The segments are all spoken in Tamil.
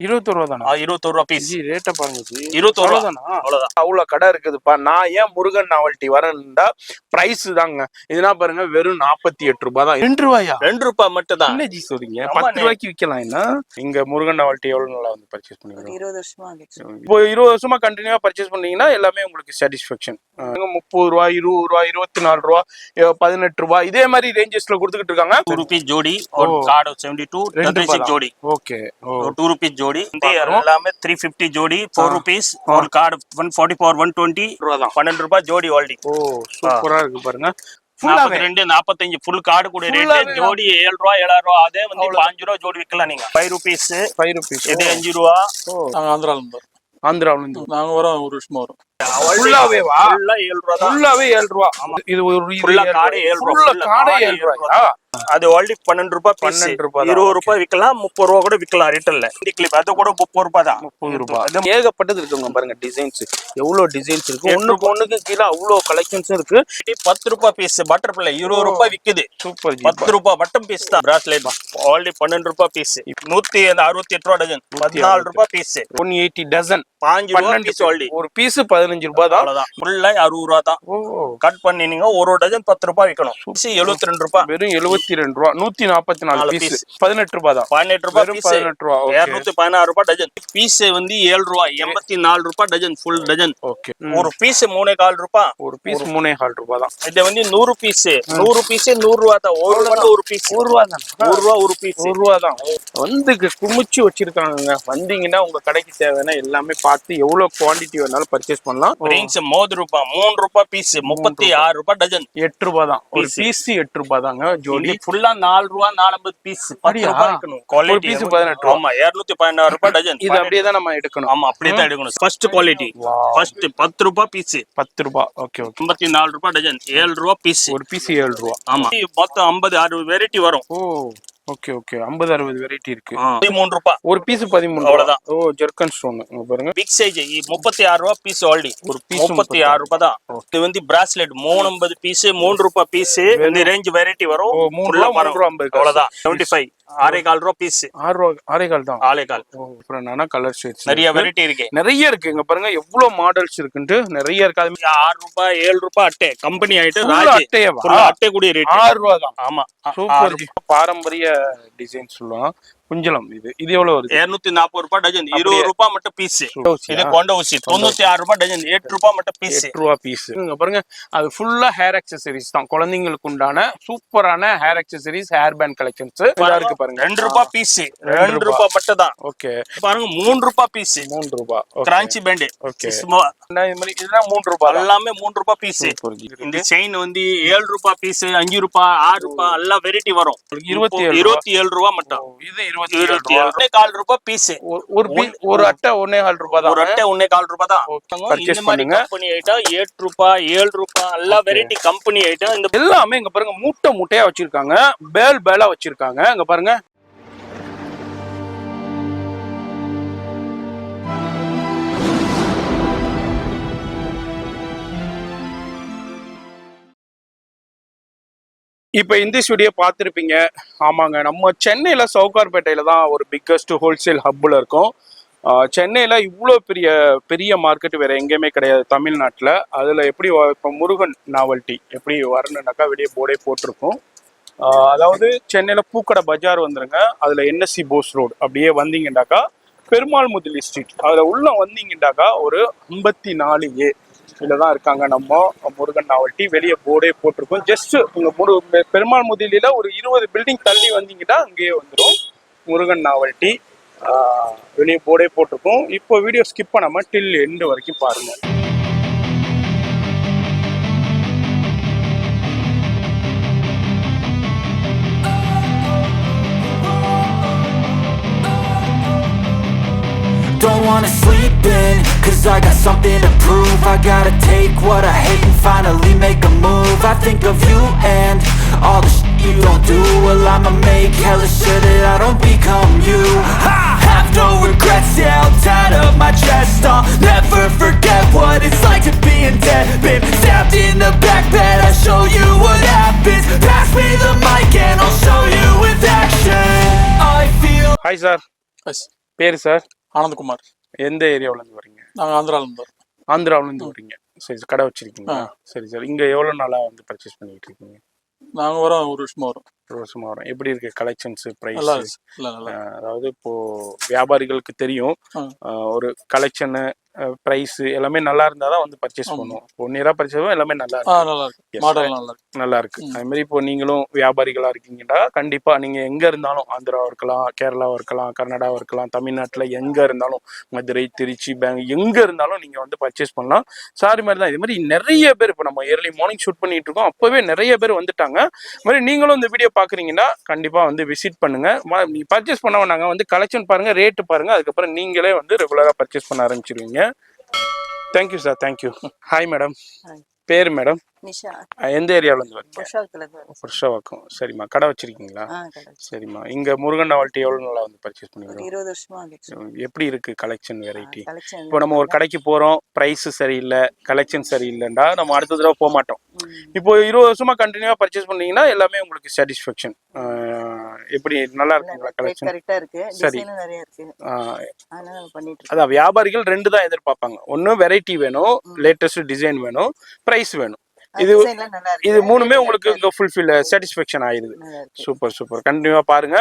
21 ரூபா தானா? 21 ரூபா பீஸ். ரேட்ட பாருங்க. 21 ரூபா தானா? அவ்வளவுதான். அவ்வளவு கடை இருக்குதுப்பா. நான் ஏன் முருகன் நாவல்ட்டி வரேன்டா பிரைஸ் தாங்க. இதுனா பாருங்க வெறும் 48 ரூபாய் தான். 2 ரூபாயா? 2 ரூபாய் மட்டும் தான். என்ன ஜி சொல்றீங்க? 10 ரூபாய்க்கு விக்கலாம். என்ன இங்க முருகன் நாவல்ட்டி எவ்வளவு நல்லா வந்து பர்ச்சேஸ் பண்ணுவீங்க? 20 வருஷமா இப்போ 20 வருஷமா கண்டினியூவா பர்ச்சேஸ் பண்ணீங்கன்னா எல்லாமே உங்களுக்கு சாட்டிஸ்ஃபேக்ஷன். 30 ரூபாய், 20 ரூபாய், 24 ரூபாய், 18 ரூபாய் இதே மாதிரி ரேஞ்சஸ்ல கொடுத்துக்கிட்டு இருக்காங்க. 2 rupees ஜோடி. ஒரு கார்டு 72 36 ஜோடி. ஓகே. 2 rupees ஜோடி. எல்லாமே 350 ஜோடி. 4 rupees. ஒரு கார்டு 144 120 ரூபா தான். 12 ரூபாய் ஜோடி ஆல்ரெடி. ஓ சூப்பரா இருக்கு பாருங்க. 42 45 ஃபுல் கார்டு கூட ரேட். ஜோடி 7 ரூபாய் 7 ரூபாய். அதே வந்து 5 ரூபாய் ஜோடி விக்கலாம் நீங்க. 5 rupees. இது 5 ரூபாய். நாங்க ஆந்திரால இருந்து. நாங்க வரோம் ஒரு வருஷமா வரோம். ஃபுல்லாவே 7 ரூபாய் தான். ஃபுல்லாவே 7 ரூபாய். ஆமா இது ஒரு ஃபுல்லா கார்டு 7 ரூபாய். ஃபுல்லா கார்டு 7 ரூபாயா? அது ஆல்ரெடி 12 ரூபாய் பீஸ். 20 ரூபாய் விக்கலாம். 30 ரூபாய் கூட விக்கலாம் ரிட்டல்ல. இந்த கிளிப் அது கூட 30 ரூபாய் தான். 30 ரூபாய். ஏகப்பட்டது இருக்குங்க பாருங்க டிசைன்ஸ். எவ்வளவு டிசைன்ஸ் இருக்கு. ஒண்ணுக்கு கீழ அவ்வளவு கலெக்ஷன்ஸ் இருக்கு. 10 ரூபாய் பீஸ் பட்டர்ஃப்ளை 20 ரூபாய் விக்குது. சூப்பர். 10 ரூபாய் பட்டம் பீஸ் தான். பிராஸ்லெட் ஆல்ரெடி 12 ரூபாய் பீஸ். 168 ரூபாய் டஜன். 14 ரூபாய் பீஸ். 180 டஜன். 5 ரூபாய் பீஸ் ஆல்ரெடி. ஒரு பீஸ் 15 ரூபாய் தான். அவ்வளவுதான். ஃபுல்லா 60 ரூபாய் தான். கட் பண்ணினீங்க ஒரு டஜன் 10 ரூபாய் விக்கணும். 72 ரூபாய். வெறும் 72 ரூபாய். 144 பீஸ் 18 ரூபாய் தான். 18 ரூபாய் வெறும் 18 ரூபாய். 216 ரூபாய் டஜன். பீஸ் வந்து 7 ரூபாய். 84 ரூபாய் டஜன். Full dozen. ஓகே. ஒரு பீஸ் 3.25 ரூபாய். ஒரு பீஸ் 3.25 ரூபாய் தான். இது வந்து 100 பீஸ். 100 பீஸ் 100 ரூபாய் தான். ஒரு பீஸ் 1 ரூபாய் தான். 1 ரூபாய் ஒரு பீஸ் 1 ரூபாய் தான். வந்து குமிச்சு வச்சிருக்காங்க. வந்தீங்கன்னா உங்க கடைக்கு தேவையான எல்லாமே பார்த்து எவ்வளவு குவாண்டிட்டி வேணாலும் பர்ச்சேஸ் பண்ணலாம். ரிங்ஸ் 3 ரூபாய் 3 ரூபாய் பீஸ் 36 ரூபாய் டஜன். 8 ரூபாய் தான். ஒரு பீஸ் 8 ரூபாய் தாங்க ஜோடி. ஃபுல்லா 4 ரூபாய் 40 பீஸ் 10 ரூபாய் இருக்கணும். குவாலிட்டி பீஸ் 18 ரூபாய். ஆமா 216 ரூபாய் டஜன். இது அப்படியே தான் நம்ம எடுக்கணும். ஆமா அப்படியே தான் எடுக்கணும். First quality. ஃபர்ஸ்ட் 10 ரூபாய் பீஸ். 10 ரூபாய். Okay okay. 84 ரூபாய் டஜன். 7 ரூபாய் பீஸ். ஒரு பீஸ் 7 ரூபாய். ஆமா மொத்தம் 50 60 வெரைட்டி வரும். ஓ ஓகே ஓகே. 50 60 வெரைட்டி இருக்கு. 13 ரூபாய். ஒரு பீஸ் 13. அவ்வளவுதான். ஓ ஜெர்கன் ஸ்டோன் பாருங்க. பிக் சைஸ் 36 ரூபாய் பீஸ் ஆல்ரெடி. ஒரு பீஸ் 36 ரூபாய் தான். இது வந்து பிராஸ்லெட் 350 பீஸ் 3 ரூபாய் பீஸ். இந்த ரேஞ்ச் வெரைட்டி வரும். 3 ரூபாய் 50. அவ்வளவுதான். 75 6.25 ரூபாய் பீஸ். 6.25 தான். 6.25. அப்புறம் என்னன்னா கலர் ஷேட்ஸ் நிறைய வெரைட்டி இருக்கு. நிறைய இருக்கு. இங்க பாருங்க எவ்வளவு மாடல்ஸ் இருக்குன்னு. நிறைய இருக்கு. அது 6 ரூபாய் 7 ரூபாய் அட்டை கம்பெனி ஆயிட்டு அட்டையவா? அட்டை கூடிய ரேட் 6 ரூபாய் தான். ஆமா சூப்பர். பாரம்பரிய டிசைன் சொல்லுவாங்க. குஞ்சலம் இது எவ்வளவு வருது? 240 ரூபாய் டஜன். 20 ரூபாய் மட்டும் பீஸ். இது கொண்ட ஊசி 96 ரூபாய் டஜன். 8 ரூபாய் மட்டும் பீஸ். 8 ரூபாய் பீஸ். இங்க பாருங்க அது ஃபுல்லா ஹேர் அக்சசரிஸ் தான். குழந்தைங்களுக்கு உண்டான சூப்பரான hair accessories hair band collections இருக்கு பாருங்க. 2 ரூபாய் பீஸ். 2 ரூபாய் மட்டும் தான். ஓகே பாருங்க 3 ரூபாய் பீஸ். 3 ரூபாய். கிரான்ச்சி பேண்ட். ஓகே. இது மாதிரி இதெல்லாம் 3 ரூபாய். எல்லாமே 3 ரூபாய் பீஸ். இந்த செயின் வந்து 7 ரூபாய் பீஸ் 5 ரூபாய் 6 ரூபாய் எல்லா வெரைட்டி வரும். 27 ரூபாய் மட்டும். இது 27 ரூபாய். 1.25 ரூபாய் பீஸ். ஒரு அட்டை 1.25 ரூபாய் தான். ஒரு அட்டை 1.25 ரூபாய் தான். இந்த மாதிரி கம்பெனி ஐட்டம் 8 ரூபாய் 7 ரூபாய் எல்லா வெரைட்டி கம்பெனி ஐட்டம். இந்த எல்லாமே இங்க பாருங்க மூட்டையா வச்சிருக்காங்க. பேலா வச்சிருக்காங்க. இங்க பாருங்க. இப்ப இந்த வீடியோ பார்த்துருப்பீங்க. ஆமாங்க நம்ம சென்னையில சவுகார்பேட்டையில தான் ஒரு பிக்கஸ்ட் ஹோல்சேல் ஹப்ல இருக்கும். சென்னையில இவ்வளோ பெரிய மார்க்கெட் வேற எங்கேயுமே கிடையாது தமிழ்நாட்டில். அதுல எப்படி இப்போ முருகன் நாவல்ட்டி எப்படி வரணுன்னாக்கா வெளியே போர்டே போட்டிருக்கோம். அதாவது சென்னையில பூக்கடை பஜார் வந்துருங்க. அதுல NSC போஸ் ரோடு அப்படியே வந்தீங்கன்னாக்கா பெருமாள் முதலி ஸ்ட்ரீட் அதுல உள்ள வந்தீங்கன்னாக்கா ஒரு 54A தான் இருக்காங்க நம்ம முருகன் நாவல்ட்டி. வெளியே போர்டே போட்டிருக்கோம். ஜஸ்ட் உங்க பெருமாள் முதலியில ஒரு 20 பில்டிங் தள்ளி வந்தீங்கன்னா அங்கேயே வந்துடும் முருகன் நாவல்ட்டி. வெளியே போர்டே போட்டிருக்கோம். இப்போ வீடியோ ஸ்கிப் பண்ணாம டில் எண்டு வரைக்கும் பாருங்க. Don't wanna sleep in, cause I got something to prove. I gotta take what I hate and finally make a move. I think of you and all the shit you don't do. Well, I'ma make hella sure that I don't become you. I have no regrets, yeah, I'll tie up my chest. I'll never forget what it's like to be in debt. Been stabbed in the back bed, I'll show you what happens. Pass me the mic and I'll show you with action. I feel... Hi sir. பேர் சார்? ஆனந்த்குமார். எந்த ஏரியாவுல இருந்து வரீங்க? நாங்கள் ஆந்திராவிலேருந்து வரோம். ஆந்திராவிலேருந்து வரீங்க. சரி, கடை வச்சிருக்கீங்களா? சரி சார். இங்கே எவ்வளோ நாளாக வந்து பர்ச்சேஸ் பண்ணிக்கிட்டு இருக்கீங்க? நாங்கள் வரோம் 1 வருஷமா வரும். 1 வருஷமா வரும். எப்படி இருக்கு கலெக்ஷன்ஸ், பிரைஸ்? நல்லா. அதாவது இப்போ வியாபாரிகளுக்கு தெரியும் ஒரு கலெக்ஷனு, பிரைஸ் எல்லாமே நல்லா இருந்தா தான் வந்து பர்ச்சேஸ் பண்ணுவோம். 1 இயரா பர்ச்சேஸ் எல்லாமே நல்லா இருக்கு. மாடல் நல்லா இருக்கு. அது மாதிரி இப்போ நீங்களும் வியாபாரிகளா இருக்கீங்கன்னா கண்டிப்பா நீங்க எங்க இருந்தாலும், ஆந்திராவா இருக்கலாம், கேரளாவா இருக்கலாம், கர்நாடகாவா இருக்கலாம், தமிழ்நாட்டுல எங்க இருந்தாலும், மதுரை, திருச்சி, பெங்களூர் எங்க இருந்தாலும் நீங்க வந்து பர்ச்சேஸ் பண்ணலாம். சாரி மாதிரி தான். இது மாதிரி நிறைய பேர் இப்போ நம்ம ஏர்லி மார்னிங் ஷூட் பண்ணிட்டு இருக்கோம், அப்பவே நிறைய பேர் வந்துட்டாங்க. இது மாதிரி நீங்களும் இந்த வீடியோ பாக்குறீங்கன்னா கண்டிப்பா வந்து விசிட் பண்ணுங்க. பர்ச்சேஸ் பண்ண வேணாங்க, வந்து கலெக்ஷன் பாருங்க, ரேட்டு பாருங்க, அதுக்கப்புறம் நீங்களே வந்து ரெகுலரா பர்ச்சேஸ் பண்ண ஆரம்பிச்சிருவீங்க. Thank you sir, thank you. Hi madam. பேர் மேடம்? நிஷா. எந்த ஏரியாவில் இருந்து வரீங்க? புருஷவாக்கம். சரிம்மா. கடை வச்சிருக்கீங்களா? சரிம்மா. இங்க முருகன் நாவல்ட்டி எவ்வளவு நாளா வந்து பர்ச்சேஸ் பண்ணுவீங்க? 20 வருஷமா ஆச்சு. எப்படி இருக்கு கலெக்ஷன், வெரைட்டி? இப்போ நம்ம ஒரு கடைக்கு போறோம், பிரைஸ் சரியில்லை, கலெக்ஷன் சரியில்லைண்டா நம்ம அடுத்த தடவை போக மாட்டோம். இப்போ 20 வருஷமா கண்டினியூவா பர்ச்சேஸ் பண்ணீங்கன்னா எல்லாமே உங்களுக்கு சாட்டிஸ்ஃபேக்ஷன். எப்படி நல்லா இருக்குங்களா கலெக்ஷன்? கரெக்ட்டா இருக்கு. டிசைனும் நிறைய இருக்கு. அதனால பண்ணிட்டு இருக்கோம். அதான் வியாபாரிகள் 2 தான் எதிர்பார்ப்பாங்க. ஒன்னு வெரைட்டி வேணும், லேட்டஸ்ட் டிசைன் வேணும், பிரைஸ் வேணும். இது மூணுமே உங்களுக்கு இங்க ஃபுல்ஃபில் சாட்டிஸ்ஃபேக்ஷன் ஆயிடுது. சூப்பர். கண்டிப்பா பாருங்க.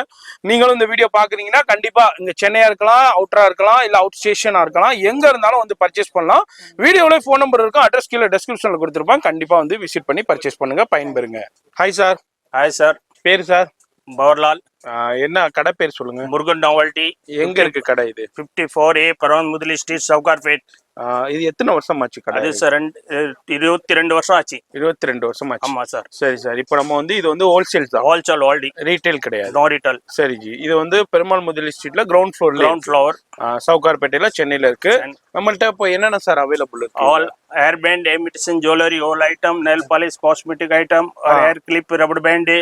நீங்களும் இந்த வீடியோ பாக்குறீங்கன்னா கண்டிப்பா இங்க சென்னையா இருக்கலாம், அவுட்டரா இருக்கலாம், இல்ல அவுட் ஸ்டேஷனா இருக்கலாம், எங்க இருந்தாலும் வந்து பர்ச்சேஸ் பண்ணலாம். வீடியோல ஃபோன் நம்பர் இருக்கும், அட்ரஸ் கீழே டிஸ்கிரிப்ஷன்ல கொடுத்துருப்பாங்க. கண்டிப்பா வந்து விசிட் பண்ணி பர்ச்சேஸ் பண்ணுங்க, பயன்பெறுங்க. Hi sir. Hi sir. பேர் சார்? பவர்லால். என்ன கடை பேர் சொல்லுங்க? முருகன் நாவல்ட்டி. எங்க இருக்கு கடை இது? 54A பரவன் முதலி ஸ்ட்ரீட், சவுகார்பேட். இது எத்தனை வருஷம் ஆச்சு கடை? அது சார் 22 வருஷம் ஆச்சு. 22 வருஷம் ஆச்சு. ஆமா சார். சரி சார். இப்போ நம்ம வந்து இது வந்து ஹோல்சேல் தான். Wholesale already. ரீட்டைல் கிடையாது. No retail. சரி ஜி. இது வந்து பெருமாள் முதலி ஸ்ட்ரீட்ல கிரவுண்ட் ஃப்ளோர் சவுகார்பேட்டையில சென்னையில இருக்கு. நம்மள்ட்ட இப்போ என்னென்ன சார் அவைலபிள் இருக்கு? All hair band, imitation jewellery, all item, nail polish, cosmetic item, hair clip, rubber band,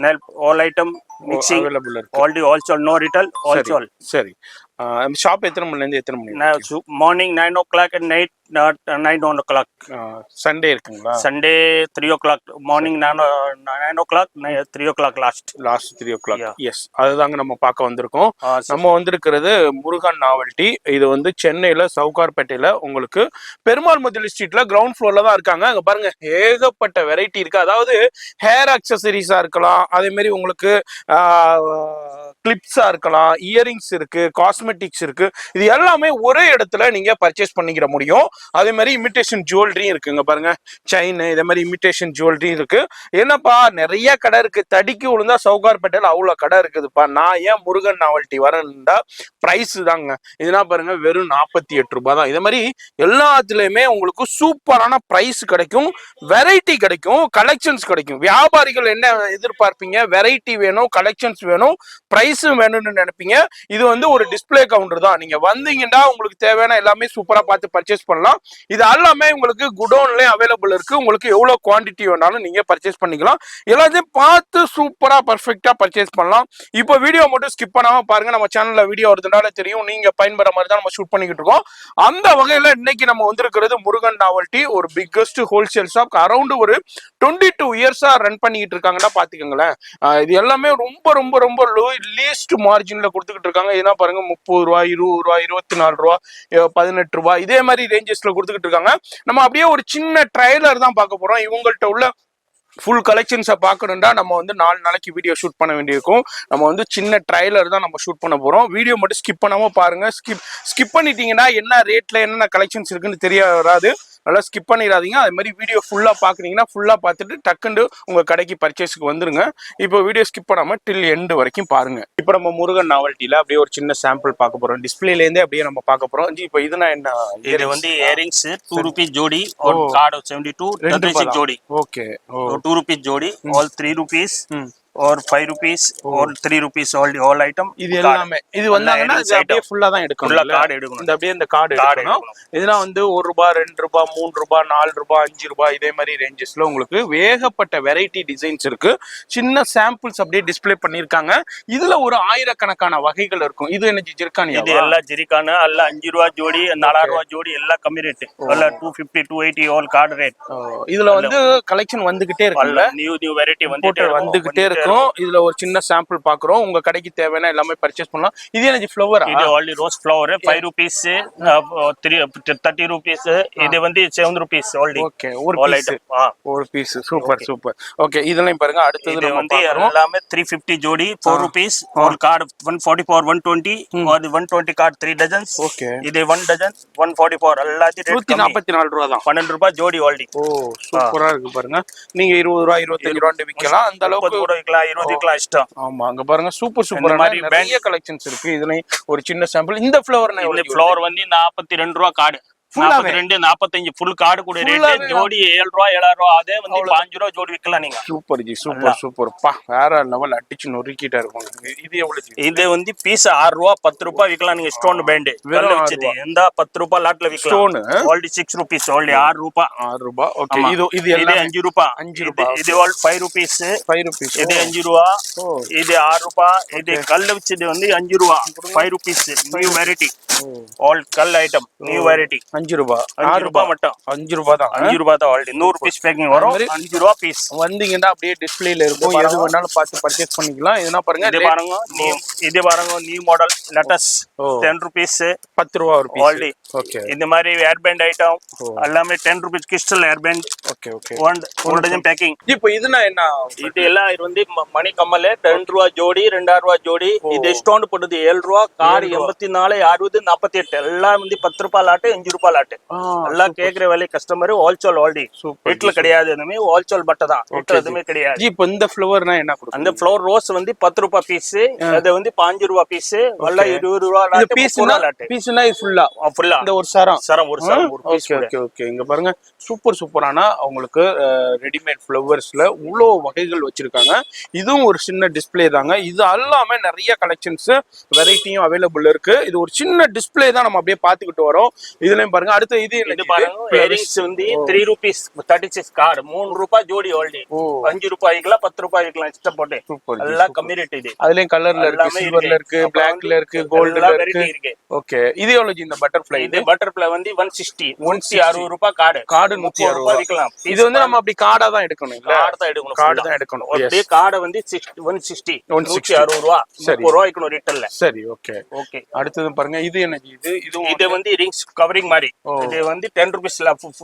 nail all item mixing available இருக்கு. Already wholesale, no retail, wholesale. சரி. ஷாப் எத்தனை மணில இருந்து எத்தனை மணி? Morning 9 o'clock and night 9 o'clock. Sunday இருக்குங்களா? Sunday 3 o'clock. Morning 9 o'clock, 3 o'clock last 3 o'clock. Yes, அதுதாங்க நம்ம பார்க்க வந்திருக்கோம். நம்ம வந்திருக்கிறது முருகன் நாவல்ட்டி. இது வந்து சென்னையில சவுகார்பேட்டையில உங்களுக்கு பெருமாள் முதலி ஸ்ட்ரீட்ல கிரவுண்ட் ஃப்ளோர்ல தான் இருக்காங்க. அங்க பாருங்க ஏகப்பட்ட வெரைட்டி இருக்கு. அதாவது ஹேர் அக்சசரிஸா இருக்கலாம், அதே மாதிரி உங்களுக்கு கிளிப்ஸா இருக்கலாம், இயரிங்ஸ் இருக்கு, காஸ்மெட்டிக்ஸ் இருக்கு. இது எல்லாமே ஒரே இடத்துல நீங்க பர்ச்சேஸ் பண்ணிக்கிற முடியும். அதே மாதிரி இமிடேஷன் ஜுவல்லரி இருக்குங்க பாருங்க, செயின், இதே மாதிரி இமிடேஷன் ஜுவல்லரி இருக்கு. என்னப்பா நிறைய கடை இருக்கு, தடிக்கு விழுந்தா சவுகார்பேட்டையில அவ்வளவு கடை இருக்குதுப்பா, நான் ஏன் முருகன் நாவல்ட்டி வரேன்டா? பிரைஸ் தாங்க. இதுனா பாருங்க வெறும் 48 ரூபாய் தான். இதே மாதிரி எல்லாத்துலயுமே உங்களுக்கு சூப்பரான பிரைஸ் கிடைக்கும், வெரைட்டி கிடைக்கும், கலெக்ஷன்ஸ் கிடைக்கும். வியாபாரிகள் என்ன எதிர்பார்ப்பீங்க? வெரைட்டி வேணும், கலெக்ஷன்ஸ் வேணும், பிரைஸும் வேணும்னு நினைப்பீங்க. இது வந்து ஒரு டிஸ்பிளே கவுண்டர் தான். நீங்க வந்தீங்கன்னா உங்களுக்கு தேவையான எல்லாமே சூப்பரா பார்த்து பர்ச்சேஸ் பண்ணலாம். இது எல்லாமே உங்களுக்கு குடோன்லயே அவைலபிள் இருக்கு. உங்களுக்கு எவ்வளவு குவான்டிட்டி வேணாலும் நீங்க பர்ச்சேஸ் பண்ணிக்கலாம். எல்லாத்தையும் பார்த்து சூப்பரா பர்ஃபெக்டா பர்ச்சேஸ் பண்ணலாம். இப்போ வீடியோ மட்டும் ஸ்கிப் பண்ணாம பாருங்க. நம்ம சேனல்ல வீடியோ வருதுனால தெரியும் நீங்க பயன்பெற மாதிரி தான் நம்ம ஷூட் பண்ணிக்கிட்டு இருக்கோம். அந்த வகையில இன்னைக்கு நம்ம வந்திருக்கிறது முருகன் நாவல்ட்டி, ஒரு பிக்கஸ்ட் ஹோல்சேல் ஷாப். அரௌண்ட் ஒரு 22 இயர்ஸா ரன் பண்ணிக்கிட்டு இருக்காங்கன்னா பாத்துக்கோங்களேன். இது எல்லாமே ரொம்ப ரொம்ப ரொம்ப லீஸ்ட் மார்ஜின்ல கொடுத்துக்கிட்டு இருக்காங்க. ஏன்னா பாருங்க 30 ரூபாய், 20 ரூபாய், 24 ரூபாய், 18 ரூபாய், இதே மாதிரி ரேஞ்சஸ்ல கொடுத்துக்கிட்டு இருக்காங்க. நம்ம அப்படியே ஒரு சின்ன ட்ரைலர் தான் பார்க்க போறோம். இவங்கள்ட்ட உள்ள ஃபுல் கலெக்ஷன்ஸை பார்க்கணும்டா நம்ம வந்து 4 நாளைக்கு வீடியோ ஷூட் பண்ண வேண்டியிருக்கும். நம்ம வந்து சின்ன ட்ரைலர் தான் நம்ம ஷூட் பண்ண போறோம். வீடியோ மட்டும் ஸ்கிப் பண்ணாம பாருங்க. ஸ்கிப் பண்ணிட்டீங்கன்னா என்ன ரேட்ல என்னென்ன கலெக்ஷன்ஸ் இருக்குன்னு தெரிய வராது. நல்லா ஸ்கிப் பண்ணிடாதீங்க. அது மாதிரி வீடியோ ஃபுல்லா பாக்குறீங்கன்னா ஃபுல்லா பார்த்துட்டு டக்குண்டு உங்க கடைக்கு பர்ச்சேஸ்க்கு வந்துருங்க. இப்போ வீடியோ ஸ்கிப் பண்ணாம டில் எண்டு வரைக்கும் பாருங்க. இப்போ நம்ம முருகன் நாவல்ட்டில அப்படியே ஒரு சின்ன சாம்பிள் பார்க்க போறோம். டிஸ்பிளேல இருந்தே அப்படியே நம்ம பார்க்க போறோம். இப்போ இதுனா என்ன? இது வந்து இயரிங்ஸ் 2 rupees ஜோடி, और कार्ड 72 36 जोड़ी. ओके, 2 rupees जोड़ी, all 3 rupees और 5 rupees और 3 rupees all item. இது எல்லாமே இது வந்தாங்கன்னா இது அப்படியே ஃபுல்லா தான் எடுக்கணும். ஃபுல்லா கார்டு எடுக்கணும். இந்த அப்படியே இந்த கார்டு எடுக்கணும். இதெல்லாம் வந்து 1 ரூபாய், 2 ரூபாய், 3 ரூபாய், 4 ரூபாய், 5 ரூபாய், இதே மாதிரி ரேஞ்சஸ்ல உங்களுக்கு ஏகப்பட்ட வெரைட்டி டிசைன்ஸ் இருக்கு. சின்ன சாம்பிள்ஸ் அப்படியே டிஸ்ப்ளே பண்ணிருக்காங்க. இதுல ஒரு ஆயிரக்கணக்கான வகைகள் இருக்கும். இது என்ன ஜிர்கானியா? இது எல்லாம் ஜிர்கானா, எல்லாம் 5 ரூபாய் ஜோடி, 4 ரூபாய் ஜோடி, எல்லாம் கம்மி ரேட். எல்லாம் 250 280 all card rate. இதுல வந்து கலெக்ஷன் வந்துகிட்டே இருக்குல்ல, நியூ வெரைட்டி வந்துகிட்டே இருக்கு. இருக்கும். இதுல ஒரு சின்ன சாம்பிள் பாக்குறோம். உங்க கடைக்கு தேவையான எல்லாமே பர்ச்சேஸ் பண்ணலாம். இது என்ன ஃப்ளவரா? இது already rose flower 5 rupees 30 rupees. இது வந்து 7 rupees ஆல்ரெடி. ஓகே, ஒரு பீஸ். Super super. ஓகே, இதெல்லாம் பாருங்க. அடுத்து இது வந்து எல்லாமே 350 ஜோடி 4 rupees. ஒரு கார்டு 144 120 அது 120 கார்டு 3 டஜன்ஸ். ஓகே, இது 1 டஜன் 144 எல்லாத்தையும் 144 ரூபாய் தான். 12 ரூபாய் ஜோடி ஆல்ரெடி. ஓ சூப்பரா இருக்கு பாருங்க. நீங்க 20 ரூபாய் 25 ரூபாய் விக்கலாம். அந்த அளவுக்கு கூட விக்கலாம், 20 விக்கலாம் இஷ்டம். ஆமா, அங்க பாருங்க சூப்பர் சூப்பரான நிறைய கலெக்ஷன்ஸ் இருக்கு. இதுல ஒரு சின்ன சாம்பிள். இந்த ஃப்ளவர் வந்து 42 ரூபாய் கார்டு. 42 45 ஃபுல் கார்டு கூட ரேட். ஜோடி 7 ரூபாய் 7 ரூபாய். அதே வந்து 5 ரூபாய் ஜோடி விக்கலாம் நீங்க. Super ji, super super. பா, வேற லெவல் அடிச்சு நொறுக்கிட்டா இருக்கும். இது எவ்வளவு? இது வந்து பீஸ் 6 ரூபாய் 10 ரூபாய் விக்கலாம் நீங்க. ஸ்டோன் பேண்ட் வெல்ல வச்சது இந்த 10 ரூபாய் லாட்ல விக்கலாம். ஸ்டோன் ஆல்ரெடி 6 rupees ஆல்ரெடி 6 ரூபாய். 6 ரூபாய். ஓகே, இது எல்லாம் 5 ரூபாய். 5 ரூபாய். இது ஆல் 5 rupees. 5 rupees. இது 5 ரூபாய். இது 6 ரூபாய். இது கல்ல வச்சது வந்து 5 ரூபாய். 5 rupees நியூ வெரைட்டி. ஆல் கல் ஐட்டம் நியூ வெரைட்டி. 5 ரூபாய். 5 ரூபாய் மட்டும். 5 ரூபாய் தான். 5 ரூபாய் தான் ஆல்ரெடி. 100 rupees பேக்கிங் வரும். 5 ரூபாய் பீஸ். வந்தீங்கன்னா அப்படியே டிஸ்ப்ளேல இருக்கும். எது வேணாலும் பார்த்து பர்ச்சேஸ் பண்ணிக்கலாம். இதனா பாருங்க. இது பாருங்க நியூ மாடல் லெட்டஸ் 10 rupees 10 ரூபாய் ஒரு பீஸ். ஆல்ரெடி. ஓகே, இந்த மாதிரி ஏர் பேண்ட் ஐட்டம் எல்லாமே 10 rupees கிறிஸ்டல் ஏர் பேண்ட். Okay okay. ஒரு டஜன் பேக்கிங். இப்போ இதுனா என்ன? இது எல்லாம் இது வந்து மணி கம்மல் 2 ரூபாய் ஜோடி 2 ரூபாய் ஜோடி. இது ஸ்டோன் போட்டது 7 ரூபாய். கார் 84 60 48 எல்லாம் வந்து 10 ரூபாய் லாட்டு 5 ரூபாய் லாட்டு. எல்லாம் கேக்குற வேலை கஸ்டமர் ஹோல்சேல் ஆல்ரெடி. வீட்ல கிடையாது, எதுவுமே ஹோல்சேல் பட்ட தான். வீட்ல எதுவுமே கிடையாது. இப்போ இந்த ஃப்ளவர்னா என்ன கொடுக்கும்? அந்த ஃப்ளவர் ரோஸ் வந்து 10 ரூபாய் பீஸ். அது வந்து 5 ரூபாய் பீஸ். வல்ல 20 ரூபாய் லாட்டு. பீஸ்னா இது ஃபுல்லா இந்த ஒரு சரம் ஒரு பீஸ். Okay okay. இங்க பாருங்க சூப்பர் சூப்பரான உங்களுக்கு ரெடிமேட் ஃப்ளவர்ஸ்ல இவ்வளோ வகைகள் வச்சிருக்காங்க. இதுவும் ஒரு சின்ன டிஸ்பிளே தாங்க. இது எல்லாமே நிறைய கலெக்ஷன்ஸ் வெரைட்டியும் அவைலபிள் இருக்கு. இது ஒரு சின்ன டிஸ்பிளே தான், நம்ம அப்படியே பாத்துக்கிட்டு வரோம். இதுலயும் பாருங்க. அடுத்து இது பாருங்க இயரிங்ஸ் வந்து 3 rupees 36 கார்டு 3 ரூபாய் ஜோடி ஆல்ரெடி. 5 ரூபாய் விக்கலாம் 10 ரூபாய் விக்கலாம் இஷ்டம் போட்டு. எல்லாம் கம்மி ரேட். இது அதுலயும் கலர்ல இருக்கு, சில்வர்ல இருக்கு, பிளாக்ல இருக்கு, கோல்ட்ல இருக்கு. ஓகே, இது எவ்வளவு இந்த பட்டர்ஃப்ளை? இது பட்டர்ஃப்ளை வந்து 160 ரூபாய் கார்டு. 160 ரூபாய் விக்கலாம். இது வந்து நம்ம அப்படி கார்டா தான் எடுக்கணும். கார்டு தான் எடுக்கணும். அப்படியே கார்டு வந்து 160 160 ரூபாய். 30 ரூபாய் விக்கணும் ரிட்டர்ன்ல. சரி, ஓகே ஓகே. அடுத்து பாருங்க. இது என்ன? இது வந்து ரிங்ஸ் கவரிங் மாதிரி. இது வந்து 10 rupees